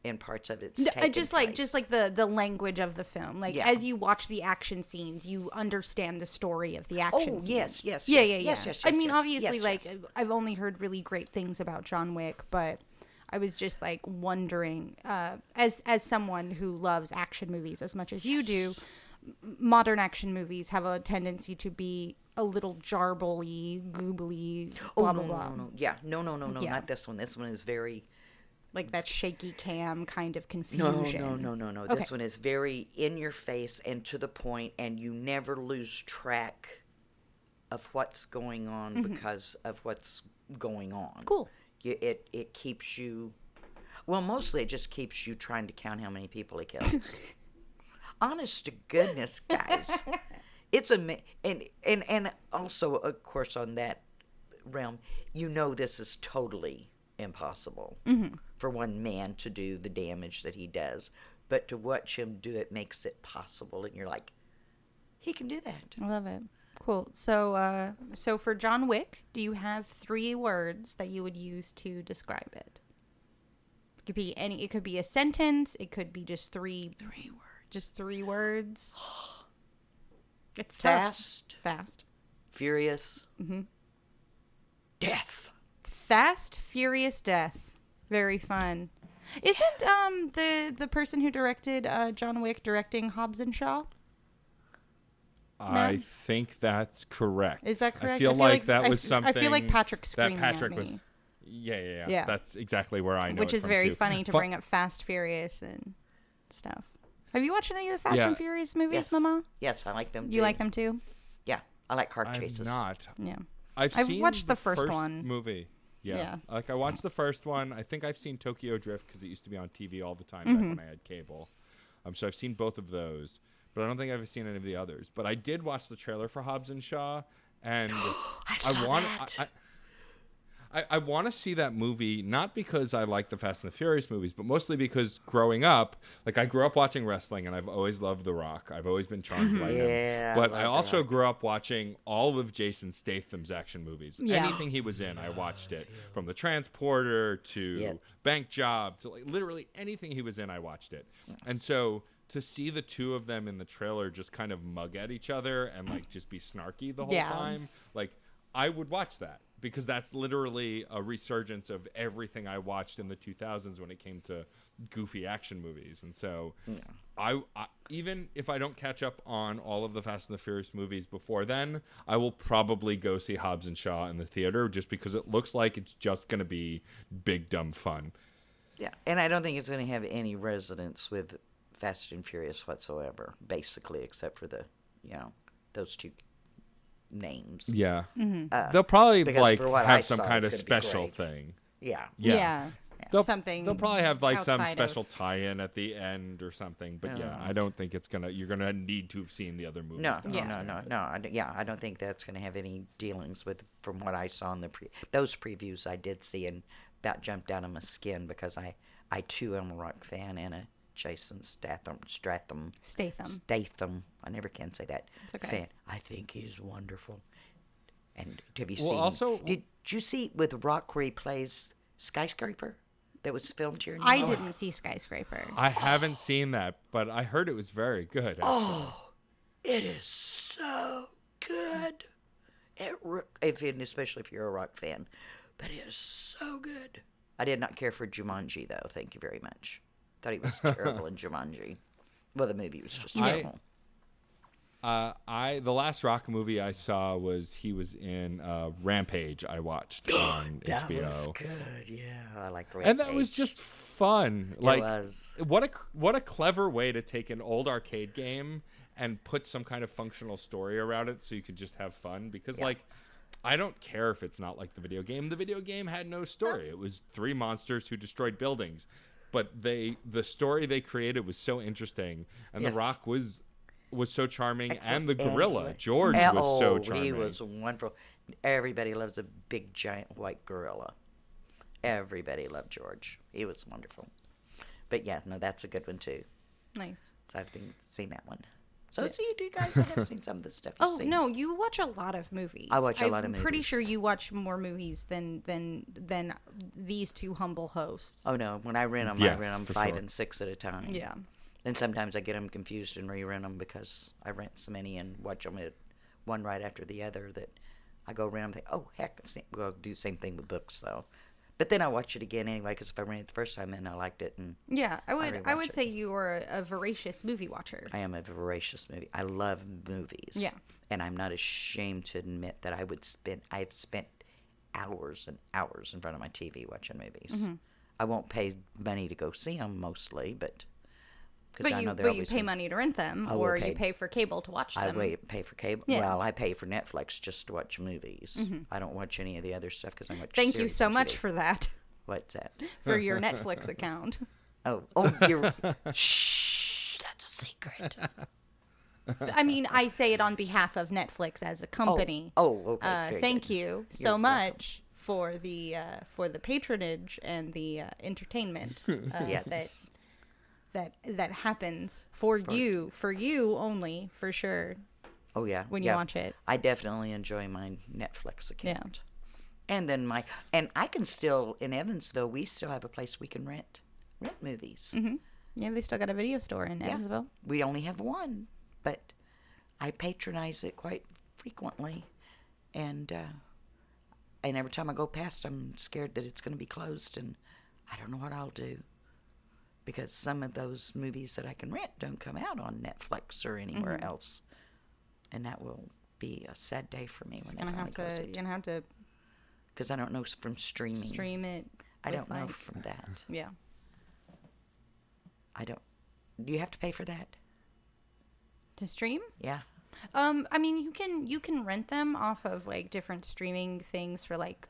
S4: in parts of it's taking
S2: just
S4: place.
S2: like the language of the film, like
S4: Yeah.
S2: as you watch the action scenes you understand the story of the action scenes.
S4: yes,
S2: yeah
S4: yes, yes,
S2: I mean,
S4: yes,
S2: obviously,
S4: yes,
S2: like
S4: yes.
S2: I've only heard really great things about John Wick, but I was just like wondering, as someone who loves action movies as much as you do, modern action movies have a tendency to be a little jarbly, goobly, blah blah blah.
S4: No. Yeah, no,
S2: Yeah.
S4: not this one. This one is very
S2: Like that shaky cam kind of
S4: no.
S2: confusion.
S4: This
S2: Okay.
S4: one is very in your face and to the point, and you never lose track of what's going on because of what's going on.
S2: Cool.
S4: It keeps you. Well, mostly it just keeps you trying to count how many people he kills. Honest to goodness, guys, it's and also, of course, on that realm, this is totally impossible for one man to do the damage that he does, but to watch him do it makes it possible, and you're like, he can do that.
S2: I love it. Cool. So, so for John Wick, do you have 3 words that you would use to describe it? It could be any. It could be a sentence. It could be just 3 words. Just 3 words. It's tough. Fast.
S4: Furious, death.
S2: Fast, furious, death. Very fun. Isn't the person who directed John Wick directing Hobbs and Shaw?
S3: I think that's correct.
S2: Is that correct?
S3: I feel like that was something.
S2: I feel like Patrick's screaming
S3: that Patrick
S2: at me.
S3: was. Yeah.
S2: Yeah.
S3: That's exactly where I know.
S2: Which
S3: it
S2: is
S3: from,
S2: very
S3: too.
S2: funny to bring up Fast, Furious, and stuff. Have you watched any of the Fast
S3: Yeah.
S2: and Furious movies,
S4: Yes.
S2: Mama?
S4: Yes, I like them.
S2: You
S4: too.
S2: like them too?
S4: Yeah, I like car chases.
S3: I'm not.
S2: Yeah.
S3: I've
S2: I've
S3: seen
S2: watched the first one.
S3: movie. Yeah.
S2: Yeah.
S3: Like I watched the first one. I think I've seen Tokyo Drift because it used to be on TV all the time
S2: Mm-hmm.
S3: back when I had cable. So I've seen both of those, but I don't think I've seen any of the others. But I did watch the trailer for Hobbs and Shaw, and
S4: saw
S3: want
S4: that.
S3: I want to see that movie, not because I like the Fast and the Furious movies, but mostly because growing up, like I grew up watching wrestling, and I've always loved The Rock. I've always been charmed by
S4: Yeah,
S3: him. But
S4: I
S3: I
S4: love The
S3: also
S4: Rock.
S3: grew up watching all of Jason Statham's action movies.
S2: Yeah.
S3: Anything he was in, I watched it. From The Transporter to
S4: Yep.
S3: Bank Job to like literally anything he was in, I watched it. And so to see the two of them in the trailer just kind of mug at each other and like just be snarky the whole
S2: Yeah.
S3: time, like I would watch that. Because that's literally a resurgence of everything I watched in the 2000s when it came to goofy action movies. And so I even if I don't catch up on all of the Fast and the Furious movies before then, I will probably go see Hobbs and Shaw in the theater just because it looks like it's just going to be big, dumb fun.
S4: Yeah, and I don't think it's going to have any resonance with Fast and Furious whatsoever, basically, except for those two names.
S3: Yeah. They'll probably
S4: because
S3: like
S4: for what I
S3: have some
S4: saw,
S3: kind
S4: it's
S3: of
S4: gonna be
S3: special
S4: great.
S3: thing.
S4: Yeah.
S3: Yeah.
S2: Something.
S3: They'll probably have like some
S2: outside
S3: special
S2: of-
S3: tie-in at the end or something. But yeah, I don't think you're gonna need to have seen the other movies.
S4: No,
S3: to
S4: no,
S3: understand
S4: no,
S3: it.
S4: no. I don't think that's going to have any dealings with, from what I saw in those previews I did see, and about jumped out of my skin because I too am a rock fan and a Jason Statham. I never can say that.
S2: It's okay.
S4: Fan. I think he's wonderful. And have you
S3: Well,
S4: seen?
S3: also-
S4: did you see with Rock where he plays Skyscraper that was filmed here?
S2: I didn't see Skyscraper.
S3: I haven't seen that, but I heard it was very good. Actually.
S4: It is so good. Especially if you're a rock fan. But it is so good. I did not care for Jumanji, though. Thank you very much. Thought he was terrible in Jumanji. Well, the movie was just terrible.
S3: The last rock movie I saw he was in Rampage. I watched on
S4: That
S3: HBO.
S4: was good, yeah. I liked Rampage.
S3: And that was just fun.
S4: It
S3: Like,
S4: was.
S3: what a clever way to take an old arcade game and put some kind of functional story around it, so you could just have fun. Because like, I don't care if it's not like the video game. The video game had no story. It was 3 monsters who destroyed buildings, but the story they created was so interesting, and
S4: Yes.
S3: The Rock was so charming,
S4: Excellent.
S3: and the gorilla
S4: And
S3: George was so charming.
S4: He was wonderful. Everybody loves a big, giant white gorilla. Everybody loved George. He was wonderful. But yeah, no, that's a good one too.
S2: Nice.
S4: So I've seen that one. So you do guys have seen some of the stuff you've
S2: Oh
S4: seen.
S2: no, you watch a lot of movies.
S4: I watch a lot of
S2: I'm pretty
S4: movies.
S2: sure you watch more movies than these two humble hosts.
S4: Oh no, when I rent them,
S3: Yes,
S4: I rent them
S3: for
S4: 5
S3: sure.
S4: and 6 at a time.
S2: Yeah.
S4: And sometimes I get them confused and re-rent them because I rent so many and watch them at one right after the other that I go rent them and think, oh, heck, we'll do the same thing with books, though. But then I watch it again anyway because if I rented it the first time, then I liked it. And
S2: Yeah, I
S4: rewatch
S2: would
S4: it.
S2: say you are a voracious movie watcher.
S4: I am a voracious movie. I love movies.
S2: Yeah.
S4: And I'm not ashamed to admit that I've spent hours and hours in front of my TV watching movies.
S2: Mm-hmm.
S4: I won't pay money to go see them mostly, but...
S2: But you pay money to rent them,
S4: I will
S2: or
S4: pay-
S2: you pay for cable to watch
S4: I
S2: them.
S4: pay for cable.
S2: Yeah.
S4: Well, I pay for Netflix just to watch movies. I don't watch any of the other stuff because I watch.
S2: Thank you
S4: series
S2: so
S4: on
S2: much
S4: TV.
S2: for that,
S4: What's that?
S2: for your Netflix account.
S4: Oh, you're. Shh, that's a secret.
S2: I mean, I say it on behalf of Netflix as a company.
S4: Okay. Very
S2: Thank
S4: good.
S2: you so
S4: You're
S2: much for the patronage and the entertainment
S4: Yes.
S2: that happens for you only, for sure,
S4: Oh yeah.
S2: when you
S4: yeah.
S2: watch it.
S4: I definitely enjoy my Netflix
S2: Yeah.
S4: account. And then I can still in Evansville. We still have a place we can rent movies.
S2: Mm-hmm. Yeah, they still got a video store in Evansville.
S4: We only have one, but I patronize it quite frequently, and every time I go past, I'm scared that it's going to be closed, and I don't know what I'll do because some of those movies that I can rent don't come out on Netflix or anywhere
S2: Mm-hmm.
S4: else, and that will be a sad day for me when
S2: You're
S4: they finally close
S2: you're
S4: it
S2: gonna have to
S4: because I don't know from streaming.
S2: stream it.
S4: I
S2: with,
S4: don't know
S2: like-
S4: from that.
S2: Yeah.
S4: I don't. Do you have to pay for that?
S2: To stream?
S4: Yeah.
S2: I mean, you can rent them off of like different streaming things for like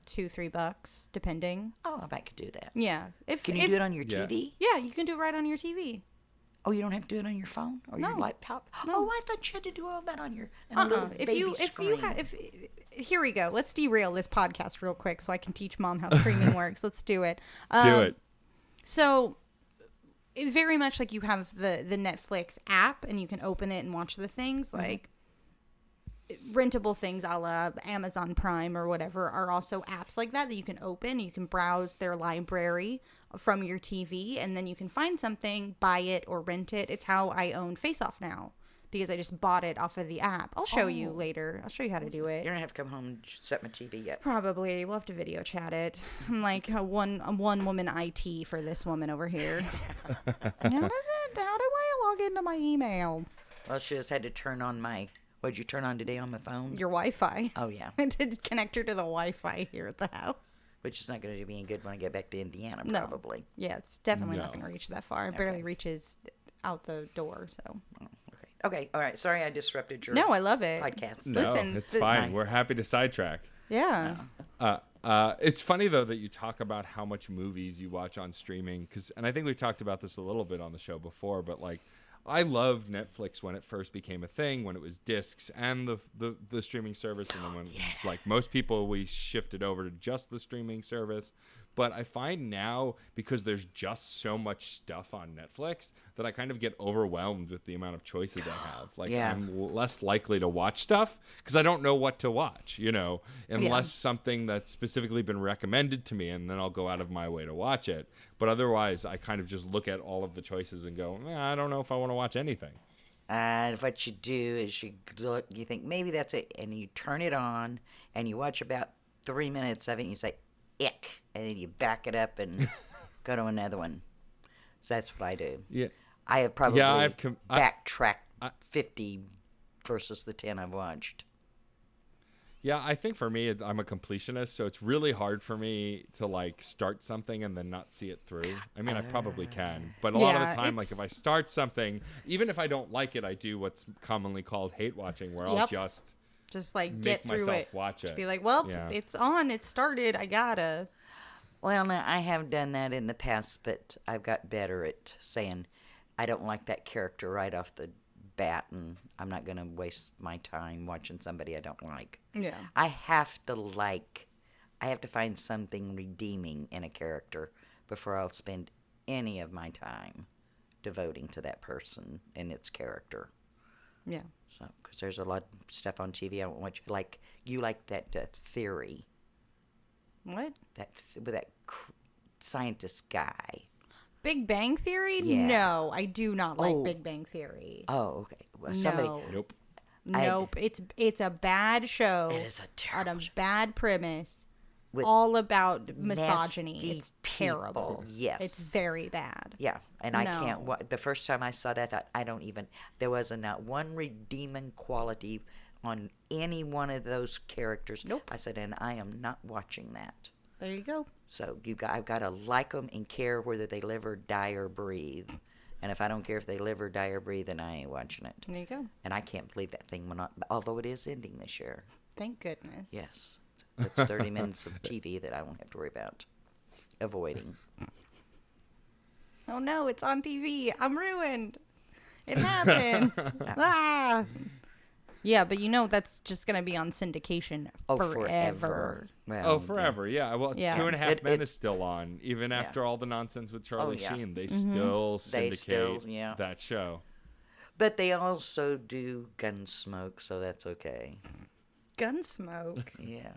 S2: $2-3, depending.
S4: Oh, I might could do that.
S2: Yeah.
S4: Can you do it on your
S3: Yeah.
S4: TV?
S2: Yeah, you can do it right on your TV.
S4: Oh, you don't have to do it on your phone or your
S2: No.
S4: laptop?
S2: No.
S4: Oh, I thought you had to do all that on your on a little
S2: If
S4: baby
S2: you
S4: screen.
S2: here we go. Let's derail this podcast real quick so I can teach Mom how streaming works. Let's do it.
S3: Do it.
S2: So, it very much like you have the Netflix app and you can open it and watch the things like rentable things a la Amazon Prime or whatever are also apps like that you can open. You can browse their library from your TV and then you can find something, buy it or rent it. It's how I own Face Off now because I just bought it off of the app. I'll show you later. I'll show you how to do it.
S4: You don't have to come home and set my TV up.
S2: Probably. We'll have to video chat it. I'm like a one woman IT for this woman over here. How do I log into my email?
S4: Well, she just had to turn on my. What did you turn on today on my phone?
S2: Your Wi-Fi.
S4: Oh yeah,
S2: I did connect her to the Wi-Fi here at the house.
S4: which is not going to do me any good when I get back to Indiana,
S2: No.
S4: probably.
S2: Yeah, it's definitely not
S3: No.
S2: going to reach that far. It barely reaches out the door. So
S4: Okay. All right. Sorry, I disrupted your
S2: no, I love it.
S4: podcast.
S3: No,
S2: Listen,
S3: it's fine.
S4: Right.
S3: We're happy to sidetrack.
S2: Yeah.
S3: It's funny though that you talk about how much movies you watch on streaming, and I think we've talked about this a little bit on the show before, but like I loved Netflix when it first became a thing, when it was discs and the streaming service, and then when like most people we shifted over to just the streaming service. But I find now, because there's just so much stuff on Netflix, that I kind of get overwhelmed with the amount of choices I have. Like, I'm less likely to watch stuff because I don't know what to watch, unless something that's specifically been recommended to me, and then I'll go out of my way to watch it. But otherwise, I kind of just look at all of the choices and go, I don't know if I want to watch anything.
S4: And what you do is you think maybe that's it, and you turn it on, and you watch about 3 minutes of it, and you say, ick, and then you back it up and go to another one. So that's what I do.
S3: Yeah,
S4: I have probably
S3: I've
S4: backtracked 50 versus the 10 I've watched.
S3: Yeah, I think for me, I'm a completionist, so it's really hard for me to like start something and then not see it through. I mean, I probably can, but a lot of the time, like if I start something, even if I don't like it, I do what's commonly called hate watching, where I'll just
S2: like get through
S3: myself
S2: it.
S3: watch it.
S2: Just be like, well, it's on, it started, I gotta.
S4: Well, now, I have done that in the past, but I've got better at saying I don't like that character right off the bat, and I'm not going to waste my time watching somebody I don't like.
S2: Yeah.
S4: I have to find something redeeming in a character before I'll spend any of my time devoting to that person and its character.
S2: Yeah.
S4: So, because there's a lot of stuff on TV I won't watch. Like, you like that Theory.
S2: What?
S4: With that scientist guy.
S2: Big Bang Theory?
S4: Yeah.
S2: No, I do not like Big Bang Theory.
S4: Oh, okay. Well,
S2: No.
S3: Nope.
S2: Nope. It's a bad show.
S4: It is a terrible
S2: on a bad premise.
S4: With
S2: All about misogyny.
S4: nasty
S2: It's terrible.
S4: people, yes.
S2: It's very bad.
S4: Yeah, and I can't.
S2: No.
S4: The first time I saw that, I thought, there was not one redeeming quality on any one of those characters.
S2: Nope.
S4: I said, and I am not watching that.
S2: There you go.
S4: So I've got to like them and care whether they live or die or breathe. And if I don't care if they live or die or breathe, then I ain't watching it.
S2: There you go.
S4: And I can't believe that thing went on, although it is ending this year.
S2: Thank goodness.
S4: Yes. That's 30 minutes of TV that I won't have to worry about avoiding.
S2: Oh no, it's on TV. I'm ruined. It happened. Ah. Yeah, but that's just going to be on syndication forever.
S4: Well,
S3: forever. Yeah. Well,
S2: Yeah.
S3: 2.5 Men is still on, even after all the nonsense with Charlie
S4: yeah.
S3: Sheen. They still syndicate
S4: yeah.
S3: that show.
S4: But they also do Gunsmoke, so that's okay.
S2: Gunsmoke.
S4: Yeah.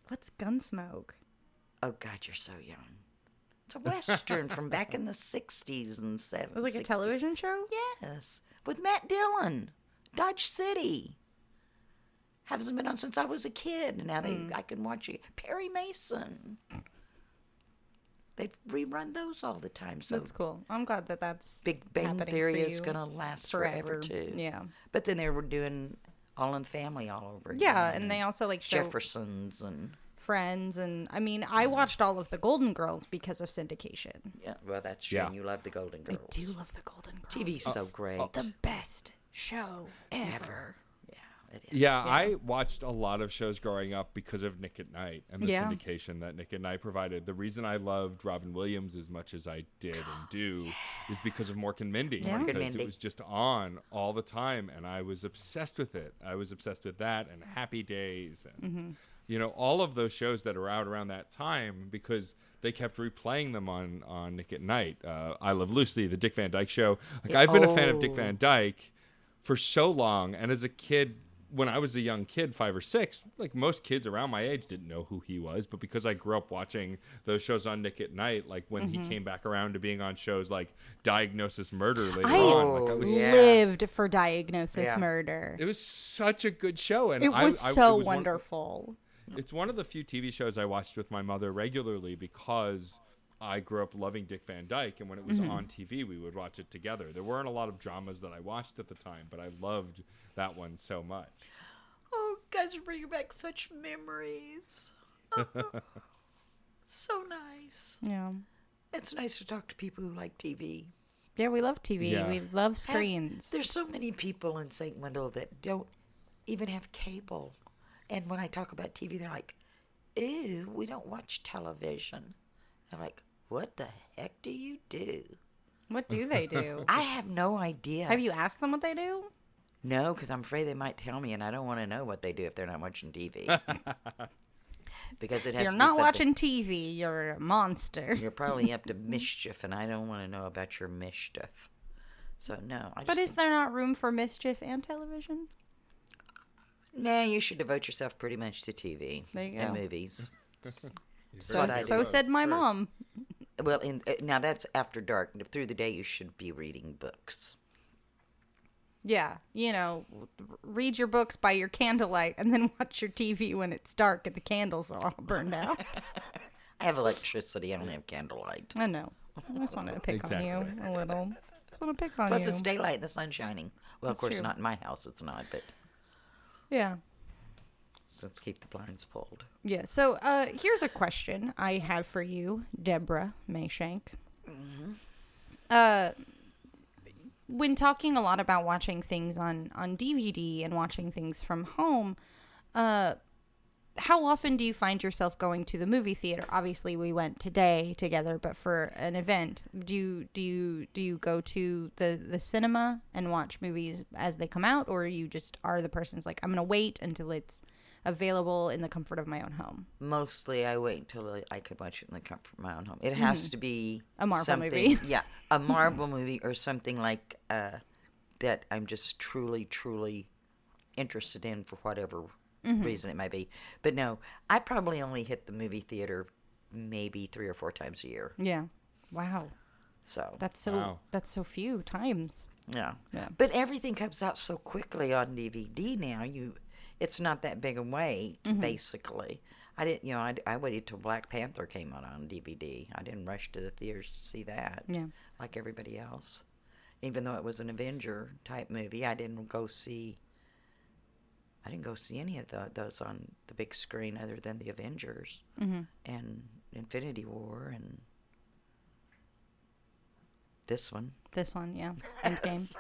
S2: What's Gunsmoke?
S4: Oh, God, you're so young. It's a Western from back in the 60s and 70s.
S2: It was like a television show?
S4: Yes. With Matt Dillon. Dodge City. Hasn't been on since I was a kid. And now I can watch it. Perry Mason. They rerun those all the time. So
S2: That's cool. I'm glad that's
S4: Big Bang
S2: happening
S4: Theory
S2: for
S4: is
S2: you
S4: going to last forever, too.
S2: Yeah.
S4: But then they were doing All in the Family all over again.
S2: Yeah, and they also show
S4: Jeffersons and...
S2: Friends, and I mean, I watched all of the Golden Girls because of syndication.
S4: Yeah, well, that's true.
S3: Yeah.
S4: You love the Golden Girls.
S2: I do love the Golden Girls.
S4: TV's so
S2: It's
S4: great.
S2: the best show ever.
S4: Yeah, it is.
S3: Yeah, I watched a lot of shows growing up because of Nick at Night and the
S2: Yeah.
S3: syndication that Nick at Night provided. The reason I loved Robin Williams as much as I did and do is because of Mork and Mindy.
S2: Yeah.
S4: Mork and
S3: Because
S4: Mindy.
S3: it was just on all the time, and I was obsessed with it. I was obsessed with that and Happy Days and all of those shows that are out around that time because they kept replaying them on Nick at Night. I Love Lucy, the Dick Van Dyke Show. Like I've been a fan of Dick Van Dyke for so long, and as a kid, when I was a young kid, 5 or 6, like most kids around my age didn't know who he was, but because I grew up watching those shows on Nick at Night, like when he came back around to being on shows like Diagnosis Murder later on, like I was
S2: lived for Diagnosis Murder.
S3: it was such a good show, and
S2: It was so
S3: it was
S2: wonderful.
S3: It's one of the few TV shows I watched with my mother regularly because I grew up loving Dick Van Dyke, and when it was on TV, we would watch it together. There weren't a lot of dramas that I watched at the time, but I loved that one so much.
S4: Oh, guys, bring back such memories. So nice.
S2: Yeah.
S4: It's nice to talk to people who like TV.
S2: Yeah, we love TV.
S3: Yeah.
S2: We love screens.
S4: There's so many people in St. Wendell that don't even have cable. And when I talk about TV, they're like, ew, we don't watch television. I'm like, what the heck do you do?
S2: What do they do?
S4: I have no idea.
S2: Have you asked them what they do?
S4: No, because I'm afraid they might tell me, and I don't want to know what they do if they're not watching TV. Because it has
S2: If you're
S4: to be
S2: not
S4: something-
S2: watching TV, you're a monster.
S4: You're probably up to mischief, and I don't want to know about your mischief. So, no.
S2: But is there not room for mischief and television?
S4: Nah, you should devote yourself pretty much to TV
S2: There you
S4: and
S2: go.
S4: movies.
S2: So,
S4: what I
S2: so
S4: do.
S2: said my
S3: First.
S2: mom.
S4: Well, now that's after dark. Through the day, you should be reading books.
S2: Yeah, read your books by your candlelight and then watch your TV when it's dark and the candles are all burned out.
S4: I have electricity. I don't have candlelight.
S2: I know. I just wanted to pick on you a little. Just want to pick on
S4: Plus,
S2: you.
S4: it's daylight and the sun's shining. Well,
S2: That's
S4: of course,
S2: true.
S4: not in my house. It's not, but
S2: Yeah.
S4: so let's keep the blinds pulled.
S2: Yeah. So here's a question I have for you, Deborah Mayshank. When talking a lot about watching things on DVD and watching things from home, how often do you find yourself going to the movie theater? Obviously, we went today together, but for an event, do you go to the cinema and watch movies as they come out, or you just are the person who's like, I'm gonna wait until it's available in the comfort of my own home?
S4: Mostly, I wait until I could watch it in the comfort of my own home. It has to be
S2: A Marvel
S4: something,
S2: movie.
S4: Yeah, a Marvel movie or something like that. I'm just truly, truly interested in for whatever reason it might be. But no, I probably only hit the movie theater maybe 3 or 4 times a year.
S2: Yeah. Wow.
S4: So
S2: That's so
S3: Wow.
S2: that's so few times.
S4: yeah.
S2: Yeah.
S4: But everything comes out so quickly on DVD now. It's not that big a wait, basically. I didn't, I waited till Black Panther came out on DVD. I didn't rush to the theaters to see that,
S2: Yeah.
S4: like everybody else. Even though it was an Avenger type movie, I didn't go see any of those on the big screen other than the Avengers and Infinity War and this one.
S2: This one, yeah. Endgame.
S4: So,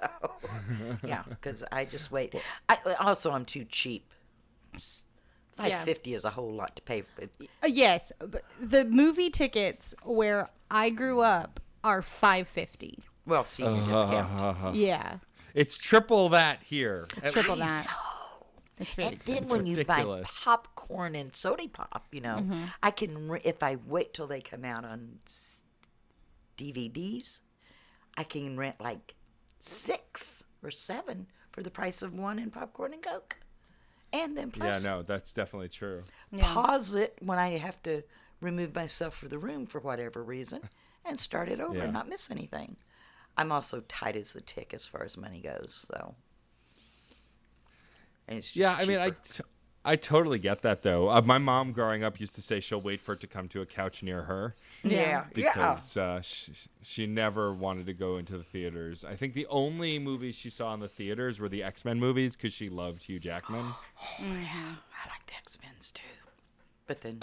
S4: yeah, because I just wait. I'm too cheap. $5.50 is a whole lot to pay for.
S2: Yes, but the movie tickets where I grew up are $5.50.
S4: Well, senior discount.
S2: Yeah,
S3: It's triple that here.
S2: it's triple that. It's very
S4: And then
S2: expensive.
S4: when you buy
S3: ridiculous.
S4: popcorn and soda pop, I can if I wait till they come out on DVDs, I can rent like 6 or 7 for the price of one in popcorn and Coke. And then
S3: Yeah,
S4: plus
S3: no, that's definitely true.
S4: pause it when I have to remove myself from the room for whatever reason and start it over
S3: Yeah.
S4: and not miss anything. I'm also tight as a tick as far as money goes, so. And it's just
S3: Yeah, I mean,
S4: cheaper.
S3: I totally get that though. My mom growing up used to say she'll wait for it to come to a couch near her
S4: Yeah.
S3: because she never wanted to go into the theaters. I think the only movies she saw in the theaters were the X-Men movies because she loved Hugh Jackman.
S4: I like the X-Men's too. But then,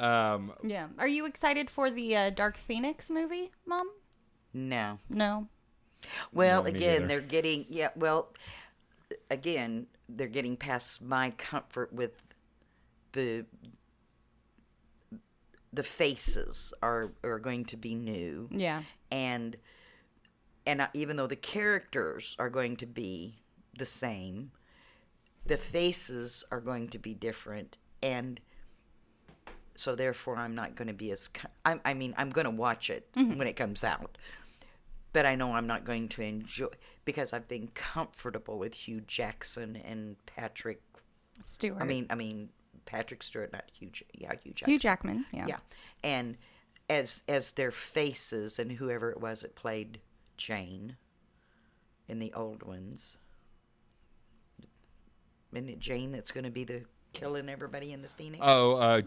S2: Yeah. Are you excited for the Dark Phoenix movie, Mom?
S4: no.
S2: No.
S4: Well,
S3: No, me
S4: again,
S3: neither.
S4: they're getting past my comfort with the faces are going to be new.
S2: Yeah.
S4: And even though the characters are going to be the same, the faces are going to be different, and so therefore I'm not going to be as I'm going to watch it when it comes out, but I know I'm not going to enjoy because I've been comfortable with Hugh Jackson and Patrick.
S2: Stewart.
S4: I mean Patrick Stewart, not Hugh. Yeah, Hugh Jackson.
S2: Hugh Jackman. Yeah.
S4: Yeah, and as their faces and whoever it was that played Jane in the old ones. Isn't it Jane that's going to be the killing everybody in the Phoenix?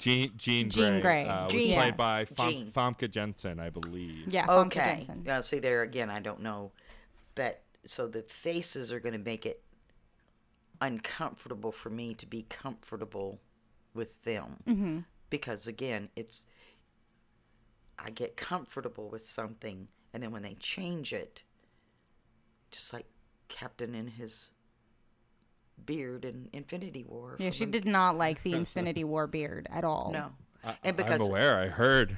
S3: Jean
S2: Jean
S3: Grey.
S2: Grey.
S3: Was
S4: Jean.
S3: played by
S4: Jean.
S3: Famke Jensen, I believe.
S2: Yeah. Famke
S4: okay.
S2: Jensen.
S4: Yeah, see there again, I don't know, but so the faces are going to make it uncomfortable for me to be comfortable with them because again, I get comfortable with something, and then when they change it, just like Captain in his beard in Infinity War.
S2: Yeah, she did not like the Infinity War beard at all.
S4: No,
S3: I'm aware. I heard.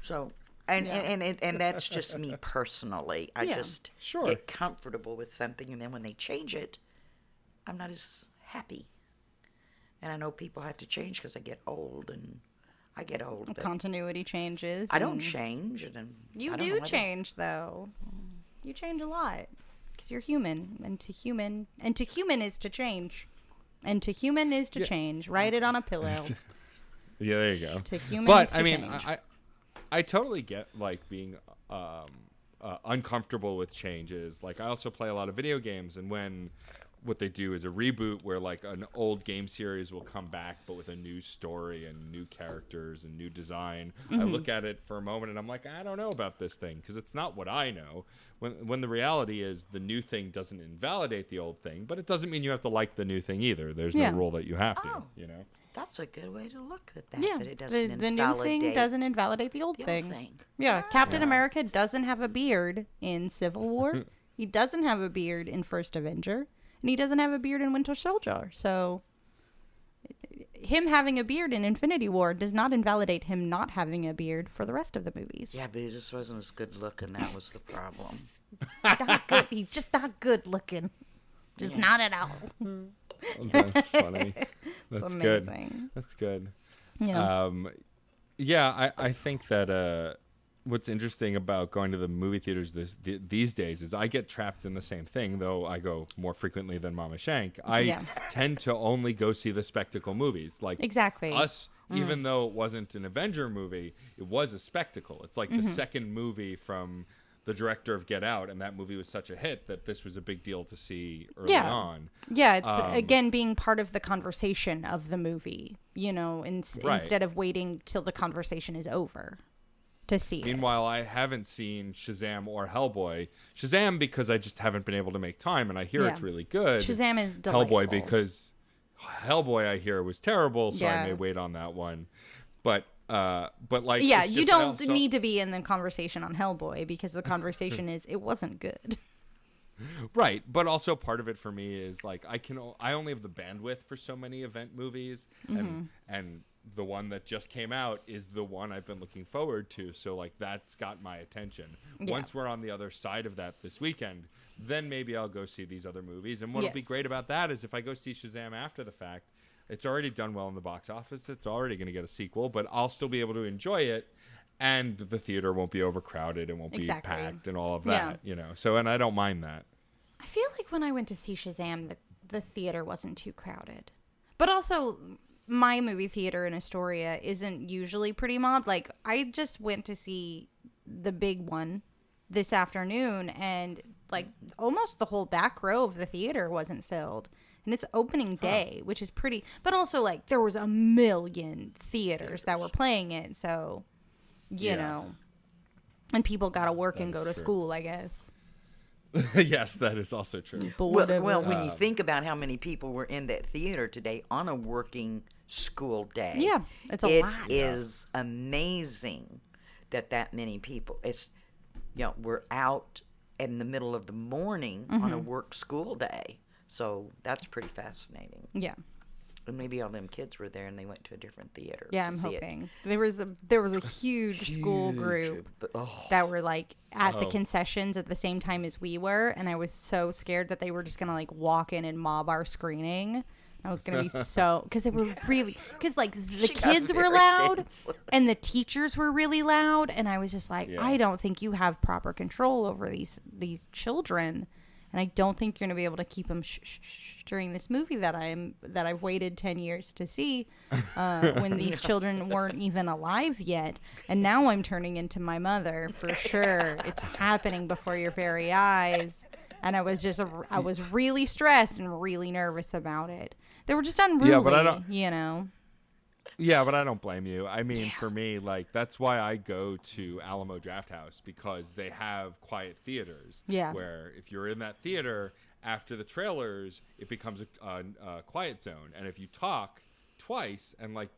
S4: So, and that's just me personally. I just
S3: Sure.
S4: get comfortable with something, and then when they change it, I'm not as happy. And I know people have to change because I get old, and I get old. But
S2: Continuity changes.
S4: I don't
S2: and
S4: change, and
S2: You
S4: I don't know
S2: do
S4: why
S2: change, though. You change a lot because you're human, and to human is to change, and to human is to change. Write it on a pillow.
S3: Yeah, there you go.
S2: To human
S3: But
S2: is to
S3: I mean,
S2: change.
S3: I totally get like being uncomfortable with changes. Like I also play a lot of video games, and when what they do is a reboot where like an old game series will come back but with a new story and new characters and new design, I look at it for a moment and I'm like, I don't know about this thing because it's not what I know. When the reality is the new thing doesn't invalidate the old thing, but it doesn't mean you have to like the new thing either. There's no rule that you have to,
S4: Oh.
S3: you know.
S4: That's a good way to look at that.
S2: Yeah,
S4: That it doesn't
S2: the new thing doesn't invalidate the old
S4: the
S2: thing.
S4: old thing.
S2: Yeah, Captain America doesn't have a beard in Civil War. He doesn't have a beard in First Avenger, and he doesn't have a beard in Winter Soldier. So, him having a beard in Infinity War does not invalidate him not having a beard for the rest of the movies.
S4: Yeah, but he just wasn't as good looking. That was the problem.
S2: Not good. He's just not good looking. Just not at all.
S3: Oh, that's funny. That's good.
S2: amazing.
S3: That's good.
S2: Yeah.
S3: I think that what's interesting about going to the movie theaters these days is I get trapped in the same thing, though I go more frequently than Mama Schenk. I tend to only go see the spectacle movies. Like
S2: Exactly.
S3: Us, even though it wasn't an Avenger movie, it was a spectacle. It's like the second movie from the director of Get Out, and that movie was such a hit that this was a big deal to see early on.
S2: Yeah, it's again being part of the conversation of the movie, you know, instead of waiting till the conversation is over to see
S3: Meanwhile, I haven't seen Shazam or Hellboy. Shazam because I just haven't been able to make time, and I hear it's really good.
S2: Shazam is delightful.
S3: Hellboy because Hellboy I hear was terrible, so
S2: Yeah.
S3: I may wait on that one. But like
S2: Yeah,
S3: it's
S2: you
S3: just
S2: don't
S3: also-
S2: need to be in the conversation on Hellboy because the conversation is it wasn't good.
S3: Right, but also part of it for me is like I only have the bandwidth for so many event movies, and the one that just came out is the one I've been looking forward to. So like that's got my attention.
S2: Yeah.
S3: Once we're on the other side of that this weekend, then maybe I'll go see these other movies. And what'll be
S2: Yes.
S3: great about that is if I go see Shazam after the fact, it's already done well in the box office. It's already going to get a sequel, but I'll still be able to enjoy it. And the theater won't be overcrowded and won't
S2: Exactly.
S3: be packed and all of
S2: Yeah.
S3: that, you know. So, and I don't mind that.
S2: I feel like when I went to see Shazam, the theater wasn't too crowded. But also, my movie theater in Astoria isn't usually pretty mobbed. Like, I just went to see the big one this afternoon, and, like, almost the whole back row of the theater wasn't filled. And it's opening day, which is pretty... But also, like, there was a million theaters that were playing it, so, you know. And people got to work and go to school, I guess.
S3: Yes, that is also true.
S2: But
S4: Well, when you think about how many people were in that theater today on a working school day,
S2: Yeah, it's a lot.
S4: It is amazing that many people. It's we're out in the middle of the morning on a work school day, so that's pretty fascinating.
S2: Yeah.
S4: And maybe all them kids were there and they went to a different theater.
S2: Yeah,
S4: to
S2: I'm
S4: see it.
S2: hoping. There was a huge school group
S4: But,
S2: that were like at the concessions at the same time as we were, and I was so scared that they were just gonna like walk in and mob our screening. I was gonna be so because they were really because like the
S4: She got
S2: kids were
S4: very
S2: loud
S4: tense.
S2: and the teachers were really loud, and I was just like,
S3: Yeah.
S2: I don't think you have proper control over these children. And I don't think you're gonna be able to keep them during this movie that I've waited 10 years to see, when these children weren't even alive yet. And now I'm turning into my mother for sure. It's happening before your very eyes. And I was really stressed and really nervous about it. They were just unruly,
S3: but I don't-
S2: you know.
S3: Yeah, but I don't blame you. I mean, for me, like that's why I go to Alamo Drafthouse because they have quiet theaters.
S2: Yeah.
S3: Where if you're in that theater after the trailers, it becomes a quiet zone, and if you talk twice and like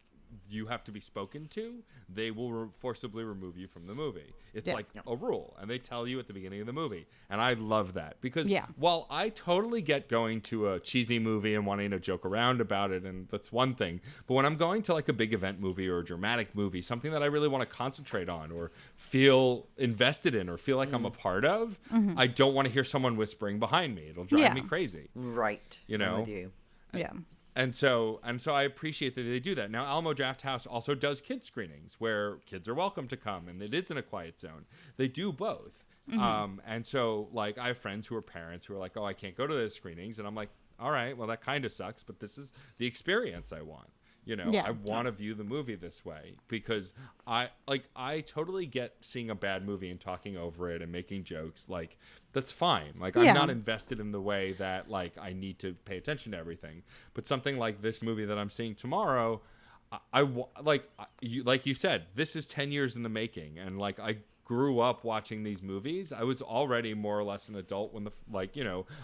S3: you have to be spoken to, they will forcibly remove you from the movie. It's
S2: Yeah.
S3: like a rule, and they tell you at the beginning of the movie. And I love that because
S2: Yeah.
S3: while I totally get going to a cheesy movie and wanting to joke around about it, and that's one thing, but when I'm going to like a big event movie or a dramatic movie, something that I really want to concentrate on or feel invested in or feel like I'm a part of, I don't want to hear someone whispering behind me. It'll drive
S2: Yeah.
S3: me crazy.
S4: Right.
S3: You
S4: I'm
S3: know?
S4: with you.
S2: Yeah.
S3: And so I appreciate that they do that. Now, Alamo Drafthouse also does kid screenings where kids are welcome to come, and it is in a quiet zone. They do both. And so, like, I have friends who are parents who are like, oh, I can't go to those screenings. And I'm like, all right, well, that kind of sucks, but this is the experience I want. You know,
S2: Yeah.
S3: I want to view the movie this way because I totally get seeing a bad movie and talking over it and making jokes. Like, that's fine. Like, I'm
S2: Yeah.
S3: not invested in the way that, like, I need to pay attention to everything. But something like this movie that I'm seeing tomorrow, like you said, this is 10 years in the making. And, like, I grew up watching these movies. I was already more or less an adult when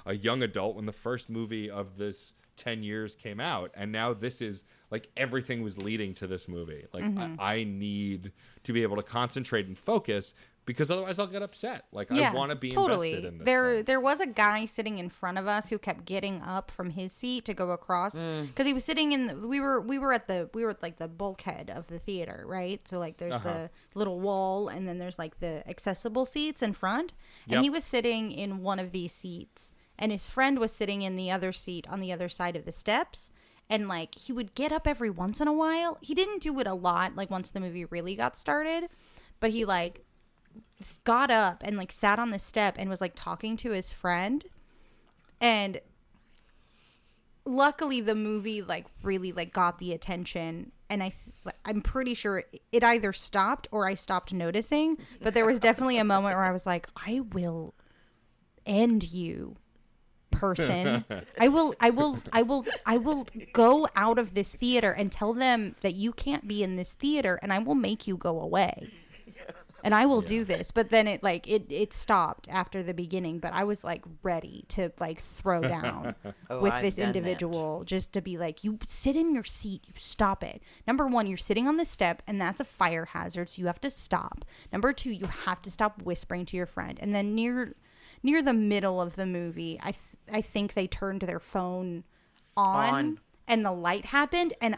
S3: a young adult when the first movie of this 10 years came out, and now this is like everything was leading to this movie. Like I need to be able to concentrate and focus because otherwise I'll get upset. Like I want to be invested in this thing.
S2: There was a guy sitting in front of us who kept getting up from his seat to go across because he was sitting in we were at like the bulkhead of the theater, right? So like there's the little wall and then there's like the accessible seats in front, and he was sitting in one of these seats. And his friend was sitting in the other seat on the other side of the steps. And, like, he would get up every once in a while. He didn't do it a lot, like, once the movie really got started. But he, like, got up and, like, sat on the step and was, like, talking to his friend. And luckily the movie, like, really, like, got the attention. And I'm pretty sure it either stopped or I stopped noticing. But there was definitely a moment where I was like, I will end you. Person, I will go out of this theater and tell them that you can't be in this theater, and I will make you go away, and I will do this. But then it stopped after the beginning. But I was like ready to like throw down with
S4: I've
S2: this
S4: done
S2: individual just to be like, you sit in your seat, you stop it. Number one, you're sitting on the step, and that's a fire hazard, so you have to stop. Number two, you have to stop whispering to your friend. And then near the middle of the movie, I think they turned their phone on and the light happened, and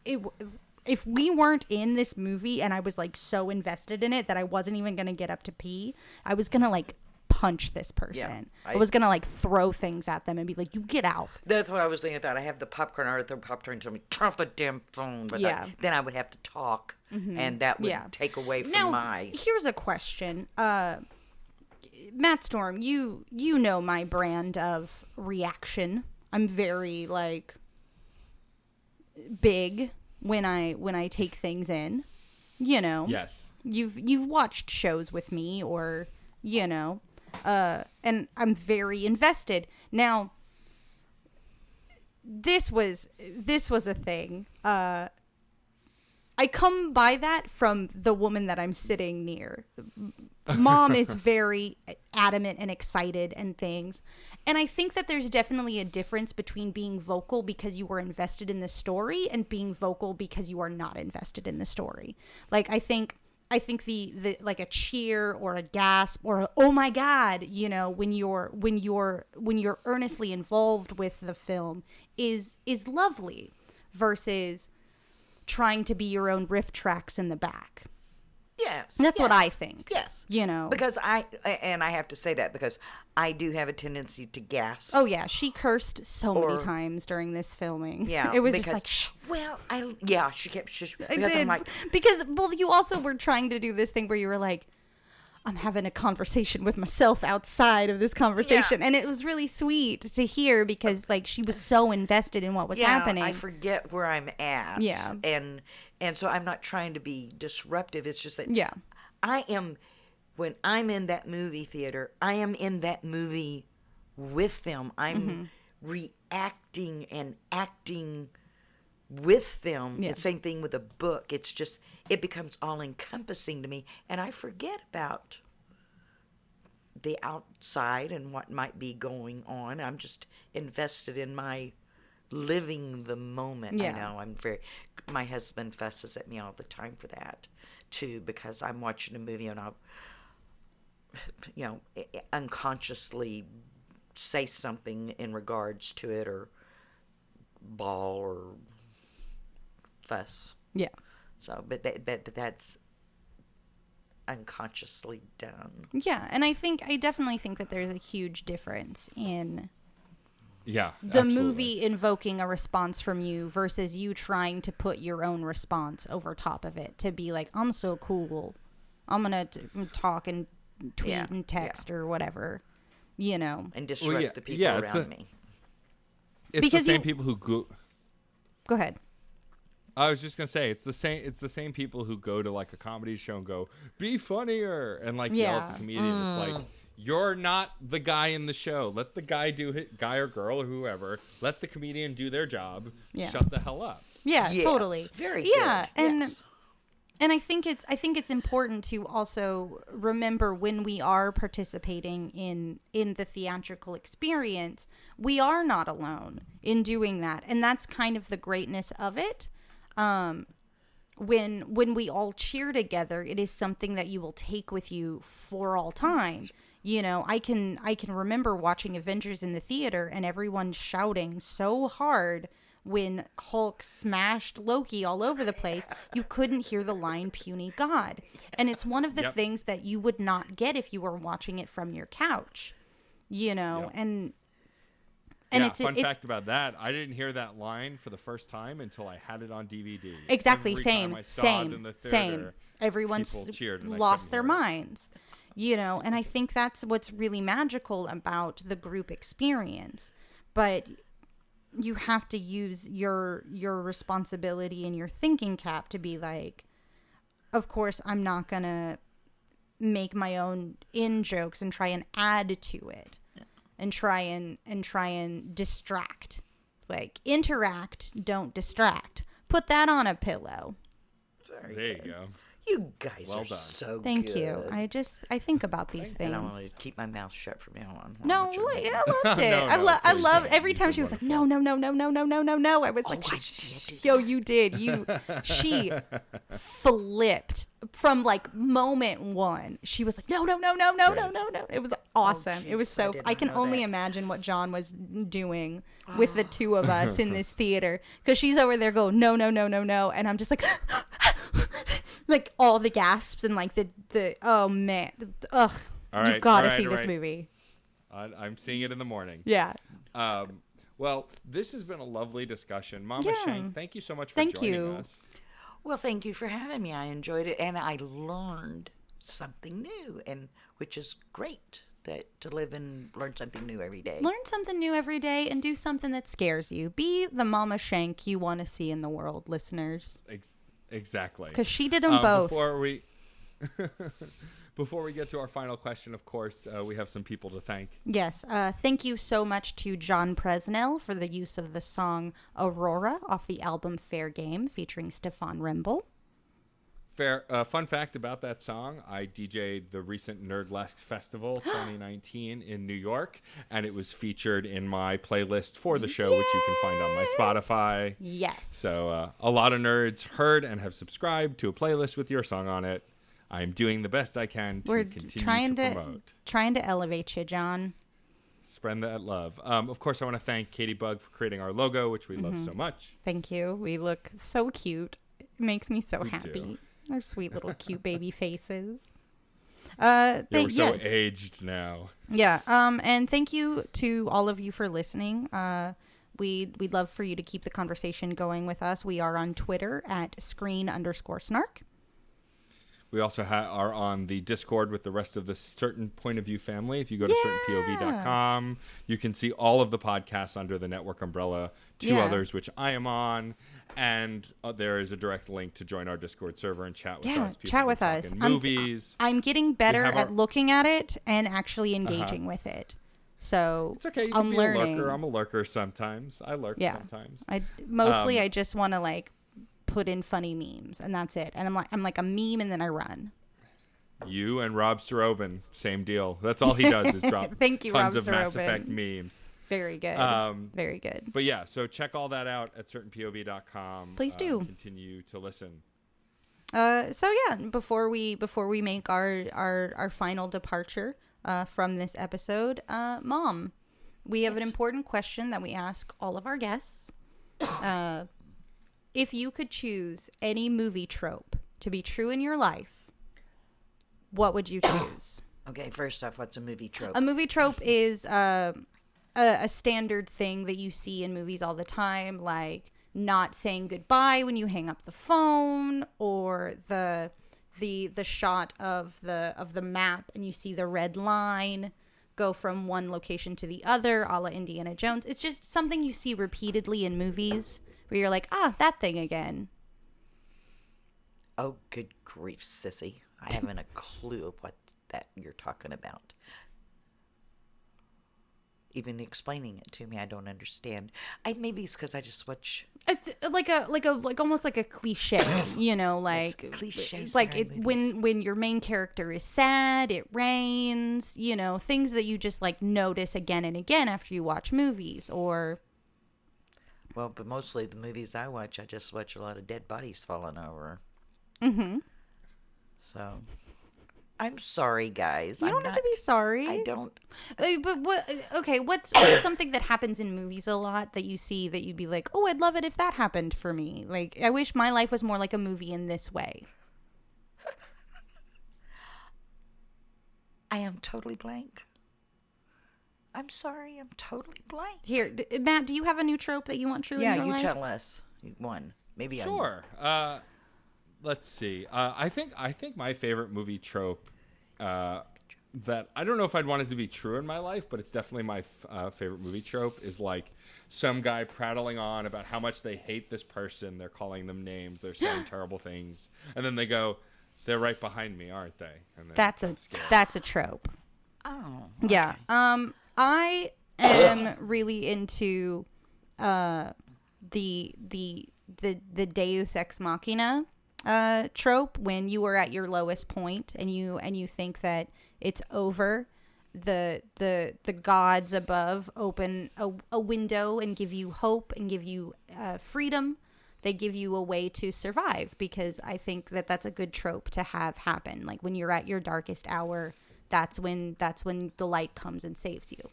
S2: if we weren't in this movie and I was like so invested in it that I wasn't even gonna get up to pee, I was gonna like punch this person. I was gonna like throw things at them and be like, you get out.
S4: That's what I was thinking. I thought I have the popcorn. I would throw popcorn to me. Turn off the damn phone. But then I would have to talk, and that would take away from my.
S2: Here's a question. Matt Storm, you know my brand of reaction. I'm very like big when I take things in. You know.
S3: Yes.
S2: You've watched shows with me, or you know, and I'm very invested. Now, this was a thing. I come by that from the woman that I'm sitting near. Mom is very adamant and excited and things. And I think that there's definitely a difference between being vocal because you are invested in the story and being vocal because you are not invested in the story. Like, I think the like a cheer or a gasp or a, oh my God, you know, when you're earnestly involved with the film is lovely versus trying to be your own riff tracks in the back.
S4: Yes.
S2: That's what I think.
S4: Yes.
S2: You know.
S4: Because I have to say that because I do have a tendency to gasp.
S2: Oh, yeah. She cursed so many times during this filming.
S4: Yeah.
S2: It was just like, shh.
S4: Well, she kept shush.
S2: I
S4: Because
S2: did.
S4: I'm like.
S2: Because, well, you also were trying to do this thing where you were like, I'm having a conversation with myself outside of this conversation.
S4: Yeah.
S2: And it was really sweet to hear because, like, she was so invested in what was happening.
S4: I forget where I'm at.
S2: Yeah.
S4: And so I'm not trying to be disruptive. It's just that when I'm in that movie theater, I am in that movie with them. I'm reacting and acting with them.
S2: Yeah.
S4: The same thing with a book. It's just, it becomes all encompassing to me. And I forget about the outside and what might be going on. I'm just invested in my living the moment.
S2: Yeah.
S4: I know my husband fusses at me all the time for that too, because I'm watching a movie and I'll, unconsciously say something in regards to it, or bawl or fuss.
S2: Yeah.
S4: So, but that's unconsciously done.
S2: Yeah, and I definitely think that there's a huge difference in
S3: Yeah.
S2: the
S3: absolutely.
S2: movie invoking a response from you versus you trying to put your own response over top of it to be like, I'm so cool, I'm gonna talk and tweet and text or whatever,
S4: And disrupt the people around me.
S3: It's
S2: Because
S3: the same
S2: you-
S3: people who go.
S2: Go ahead.
S3: I was just gonna say it's the same people who go to like a comedy show and go, be funnier, and like yell at the comedian. It's like, you're not the guy in the show. Let the guy do it, guy or girl or whoever. Let the comedian do their job.
S2: Yeah.
S3: Shut the hell up.
S2: Yeah,
S4: Yes,
S2: totally.
S4: very
S2: yeah,
S4: good.
S2: and
S4: Yes.
S2: and I think it's important to also remember when we are participating in the theatrical experience, we are not alone in doing that, and that's kind of the greatness of it. When we all cheer together, it is something that you will take with you for all time. I can remember watching Avengers in the theater and everyone shouting so hard when Hulk smashed Loki all over the place, you couldn't hear the line "puny God." And it's one of the
S3: Yep.
S2: things that you would not get if you were watching it from your couch,
S3: Yep.
S2: and
S3: yeah,
S2: it's
S3: fun
S2: it's
S3: fact about that, I didn't hear that line for the first time until I had it on DVD.
S2: exactly
S3: Every
S2: same,
S3: time I saw it in
S2: same,
S3: the
S2: same.
S3: theater,
S2: Everyone's
S3: people cheered and I
S2: lost
S3: couldn't
S2: their
S3: hear it.
S2: minds, and I think that's what's really magical about the group experience. But you have to use your responsibility and your thinking cap to be like, of course, I'm not gonna make my own in jokes and try and add to it, and try and distract. Like, interact, don't distract. Put that on a pillow.
S4: Very
S3: There
S4: good.
S3: you go.
S4: You guys
S3: Well
S4: are
S3: done.
S4: so
S2: Thank
S4: good.
S2: you. I think about these
S4: And I want
S2: things.
S4: to keep my mouth shut from now on.
S2: No,
S4: Watching
S2: I loved it.
S3: No,
S2: I
S3: please
S2: love
S3: don't.
S2: every
S3: You've
S2: time
S3: been
S2: she was like,
S3: wonderful.
S2: no. I was like,
S4: I did.
S2: yo, you did. She flipped from like moment one. She was like, no. It was awesome. It was
S4: jeez, I
S2: so,
S4: did
S2: I
S4: not
S2: can
S4: know
S2: only
S4: that.
S2: imagine what John was doing with the two of us in this theater. Cause she's over there going, no. And I'm just like, like all the gasps and like the oh man, ugh,
S3: All
S2: you
S3: right,
S2: gotta
S3: all right,
S2: see
S3: all
S2: this
S3: right.
S2: movie.
S3: I'm seeing it in the morning.
S2: Yeah.
S3: Well, this has been a lovely discussion. Mama
S2: Yeah.
S3: Schenk, thank you so much for
S2: Thank
S3: joining
S2: you.
S3: us.
S4: Well, thank you for having me. I enjoyed it, and I learned something new, and which is great. That to live and learn something new every day.
S2: Learn something new every day and do something that scares you. Be the Mama Schenk you want to see in the world, listeners.
S3: Exactly.
S2: Because she did them both.
S3: Before we get to our final question, of course, we have some people to thank.
S2: Yes. Thank you so much to John Presnell for the use of the song Aurora off the album Fair Game featuring Stefan Remble.
S3: Fun fact about that song, I DJ'd the recent Nerdlesque Festival 2019 in New York, and it was featured in my playlist for the show, which you can find on my Spotify.
S2: Yes.
S3: So a lot of nerds heard and have subscribed to a playlist with your song on it. I'm doing the best I can to
S2: We're
S3: continue to promote.
S2: trying to elevate you, John.
S3: Spread that love. Of course, I want to thank Katie Bug for creating our logo, which we love so much.
S2: Thank you. We look so cute. It makes me so
S3: We
S2: happy.
S3: do.
S2: Our sweet little cute baby faces.
S3: Yeah, we're so
S2: yes.
S3: aged now.
S2: Yeah. And thank you to all of you for listening. We'd love for you to keep the conversation going with us. We are on Twitter at @screen_snark.
S3: We also are on the Discord with the rest of the Certain Point of View family. If you go to certainpov.com, you can see all of the podcasts under the network umbrella, two
S2: Yeah.
S3: others, which I am on. And there is a direct link to join our Discord server and chat with
S2: Yeah,
S3: us. People
S2: chat
S3: be
S2: with us.
S3: talking Movies.
S2: I'm getting better
S3: have
S2: at
S3: our-
S2: looking at it and actually engaging with it. So
S3: It's okay. You
S2: I'm
S3: can be
S2: learning.
S3: a lurker. I'm a lurker sometimes. I lurk sometimes.
S2: I just want to like put in funny memes and that's it. And I'm like a meme and then I run.
S3: You and Rob Sorobin, same deal. That's all he does is drop
S2: Thank you,
S3: tons
S2: Rob
S3: of Mass
S2: Sorobin.
S3: Effect memes.
S2: Very good. Very good.
S3: But yeah, so check all that out at certainpov.com.
S2: Please do.
S3: Continue to listen.
S2: So yeah, before we make our final departure from this episode, Mom, we have an important question that we ask all of our guests. If you could choose any movie trope to be true in your life, what would you choose?
S4: Okay, first off, what's a movie trope?
S2: A movie trope is a standard thing that you see in movies all the time, like not saying goodbye when you hang up the phone, or the shot of the map and you see the red line go from one location to the other, a la Indiana Jones. It's just something you see repeatedly in movies where you're like, that thing again.
S4: Oh, good grief, sissy. I haven't a clue of what that you're talking about. Even explaining it to me, I don't understand. Maybe it's because I just watch.
S2: It's like almost like a cliche, like
S4: cliches.
S2: Like when your main character is sad, it rains, things that you just like notice again and again after you watch movies, or.
S4: Well, but mostly the movies I watch, I just watch a lot of dead bodies falling over.
S2: Mm-hmm.
S4: So. I'm sorry, guys.
S2: You don't have to be sorry.
S4: I don't.
S2: But what? Okay, what's something that happens in movies a lot that you see that you'd be like, oh, I'd love it if that happened for me. Like, I wish my life was more like a movie in this way.
S4: I am totally blank. I'm sorry. I'm totally blank.
S2: Here, Matt, do you have a new trope that you want true in your life?
S4: Yeah, you tell us one. Maybe
S3: Sure. Let's see. I think my favorite movie trope that I don't know if I'd want it to be true in my life, but it's definitely my favorite movie trope is like some guy prattling on about how much they hate this person. They're calling them names. They're saying terrible things, and then they go, "They're right behind me, aren't they?" And
S2: that's a trope.
S4: Oh.
S2: Okay. Yeah. I am really into the Deus Ex Machina trope, when you are at your lowest point and you think that it's over, the gods above open a window and give you hope and give you freedom. They give you a way to survive, because I think that that's a good trope to have happen. Like when you're at your darkest hour, that's when the light comes and saves you.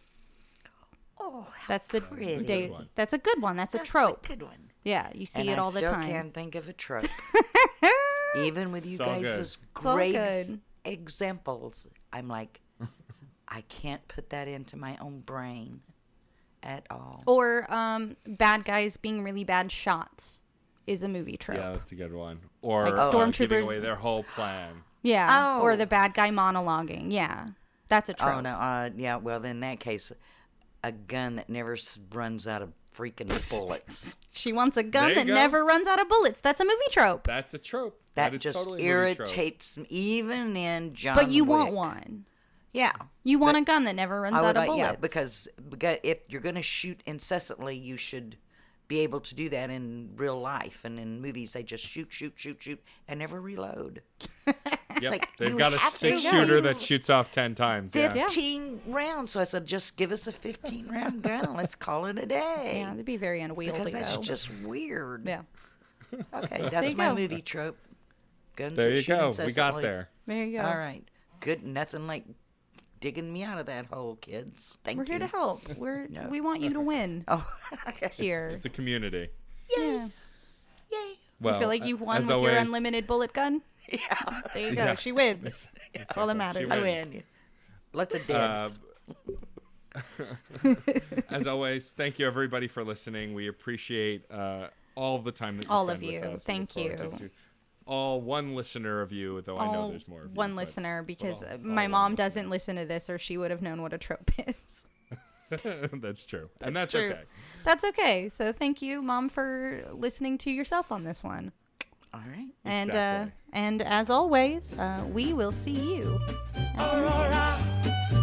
S4: Oh,
S2: that's the
S4: pretty.
S2: That's a good one. That's a trope.
S4: A good one.
S2: Yeah, you see it all the time.
S4: I still can't think of a trope. Even with you guys'
S2: good.
S4: great examples, I'm like, I can't put that into my own brain at all.
S2: Or bad guys being really bad shots is a movie trope.
S3: Yeah, that's a good one. Or
S2: like
S3: stormtroopers giving
S2: stormtroopers
S3: away their whole plan.
S2: Yeah.
S4: Oh.
S2: Or the bad guy monologuing. Yeah, that's a trope.
S4: Oh no. Yeah. Well, in that case, a gun that never runs out of freaking bullets.
S2: She wants a gun that
S3: go.
S2: never runs out of bullets. That's a movie trope.
S3: That's a trope.
S4: That
S3: is
S4: just
S3: totally a movie trope.
S4: irritates me, even in John
S2: But you
S4: Wick.
S2: want one.
S4: Yeah.
S2: You want a gun that never runs out of bullets.
S4: Yeah, because if you're going to shoot incessantly, you should be able to do that in real life. And in movies, they just shoot, and never reload.
S3: Yep.
S4: like,
S3: They've
S4: you
S3: got a
S4: have to
S3: 6-shooter
S4: go.
S3: that shoots off 10 times. Yeah.
S4: 15 rounds. So I said, just give us a 15-round gun. Let's call it a day.
S2: Yeah, that'd be very unwieldy.
S4: Because that's
S2: though.
S4: just weird.
S2: Yeah.
S4: Okay, that's
S2: you
S4: my
S2: go.
S4: movie trope. Guns
S3: There
S4: that
S3: you
S4: shoot
S3: go. We
S4: incessantly.
S3: got there.
S2: There you go.
S4: All right. Good. Nothing like digging me out of that hole, kids. Thank
S2: We're
S4: you.
S2: here to help.
S4: No.
S2: We want you to win
S4: Oh, okay.
S2: here.
S3: It's a community.
S2: Yeah.
S4: Yay.
S3: Well,
S2: you feel like you've won
S3: as
S2: with
S3: always,
S2: your unlimited bullet gun?
S4: Yeah.
S2: There you go.
S3: Yeah.
S2: She wins. That's all that matters.
S3: She
S4: I
S3: wins.
S4: win. Let's a dead.
S3: As always, thank you everybody for listening. We appreciate all of the time that you
S2: All
S3: spend
S2: of
S3: with
S2: you.
S3: us. We
S2: Thank
S3: look forward
S2: you.
S3: to all one listener of you, though I know
S2: All
S3: there's more of you.
S2: one
S3: but-
S2: listener, because
S3: all
S2: my
S3: one
S2: mom
S3: listener.
S2: doesn't listen to this, or she would have known what a trope is.
S3: That's true. And that's
S2: true.
S3: okay.
S2: That's okay. So thank you, Mom, for listening to yourself on this one.
S4: All right.
S2: And
S3: Exactly.
S2: and as always, we will see you.
S1: Aurora.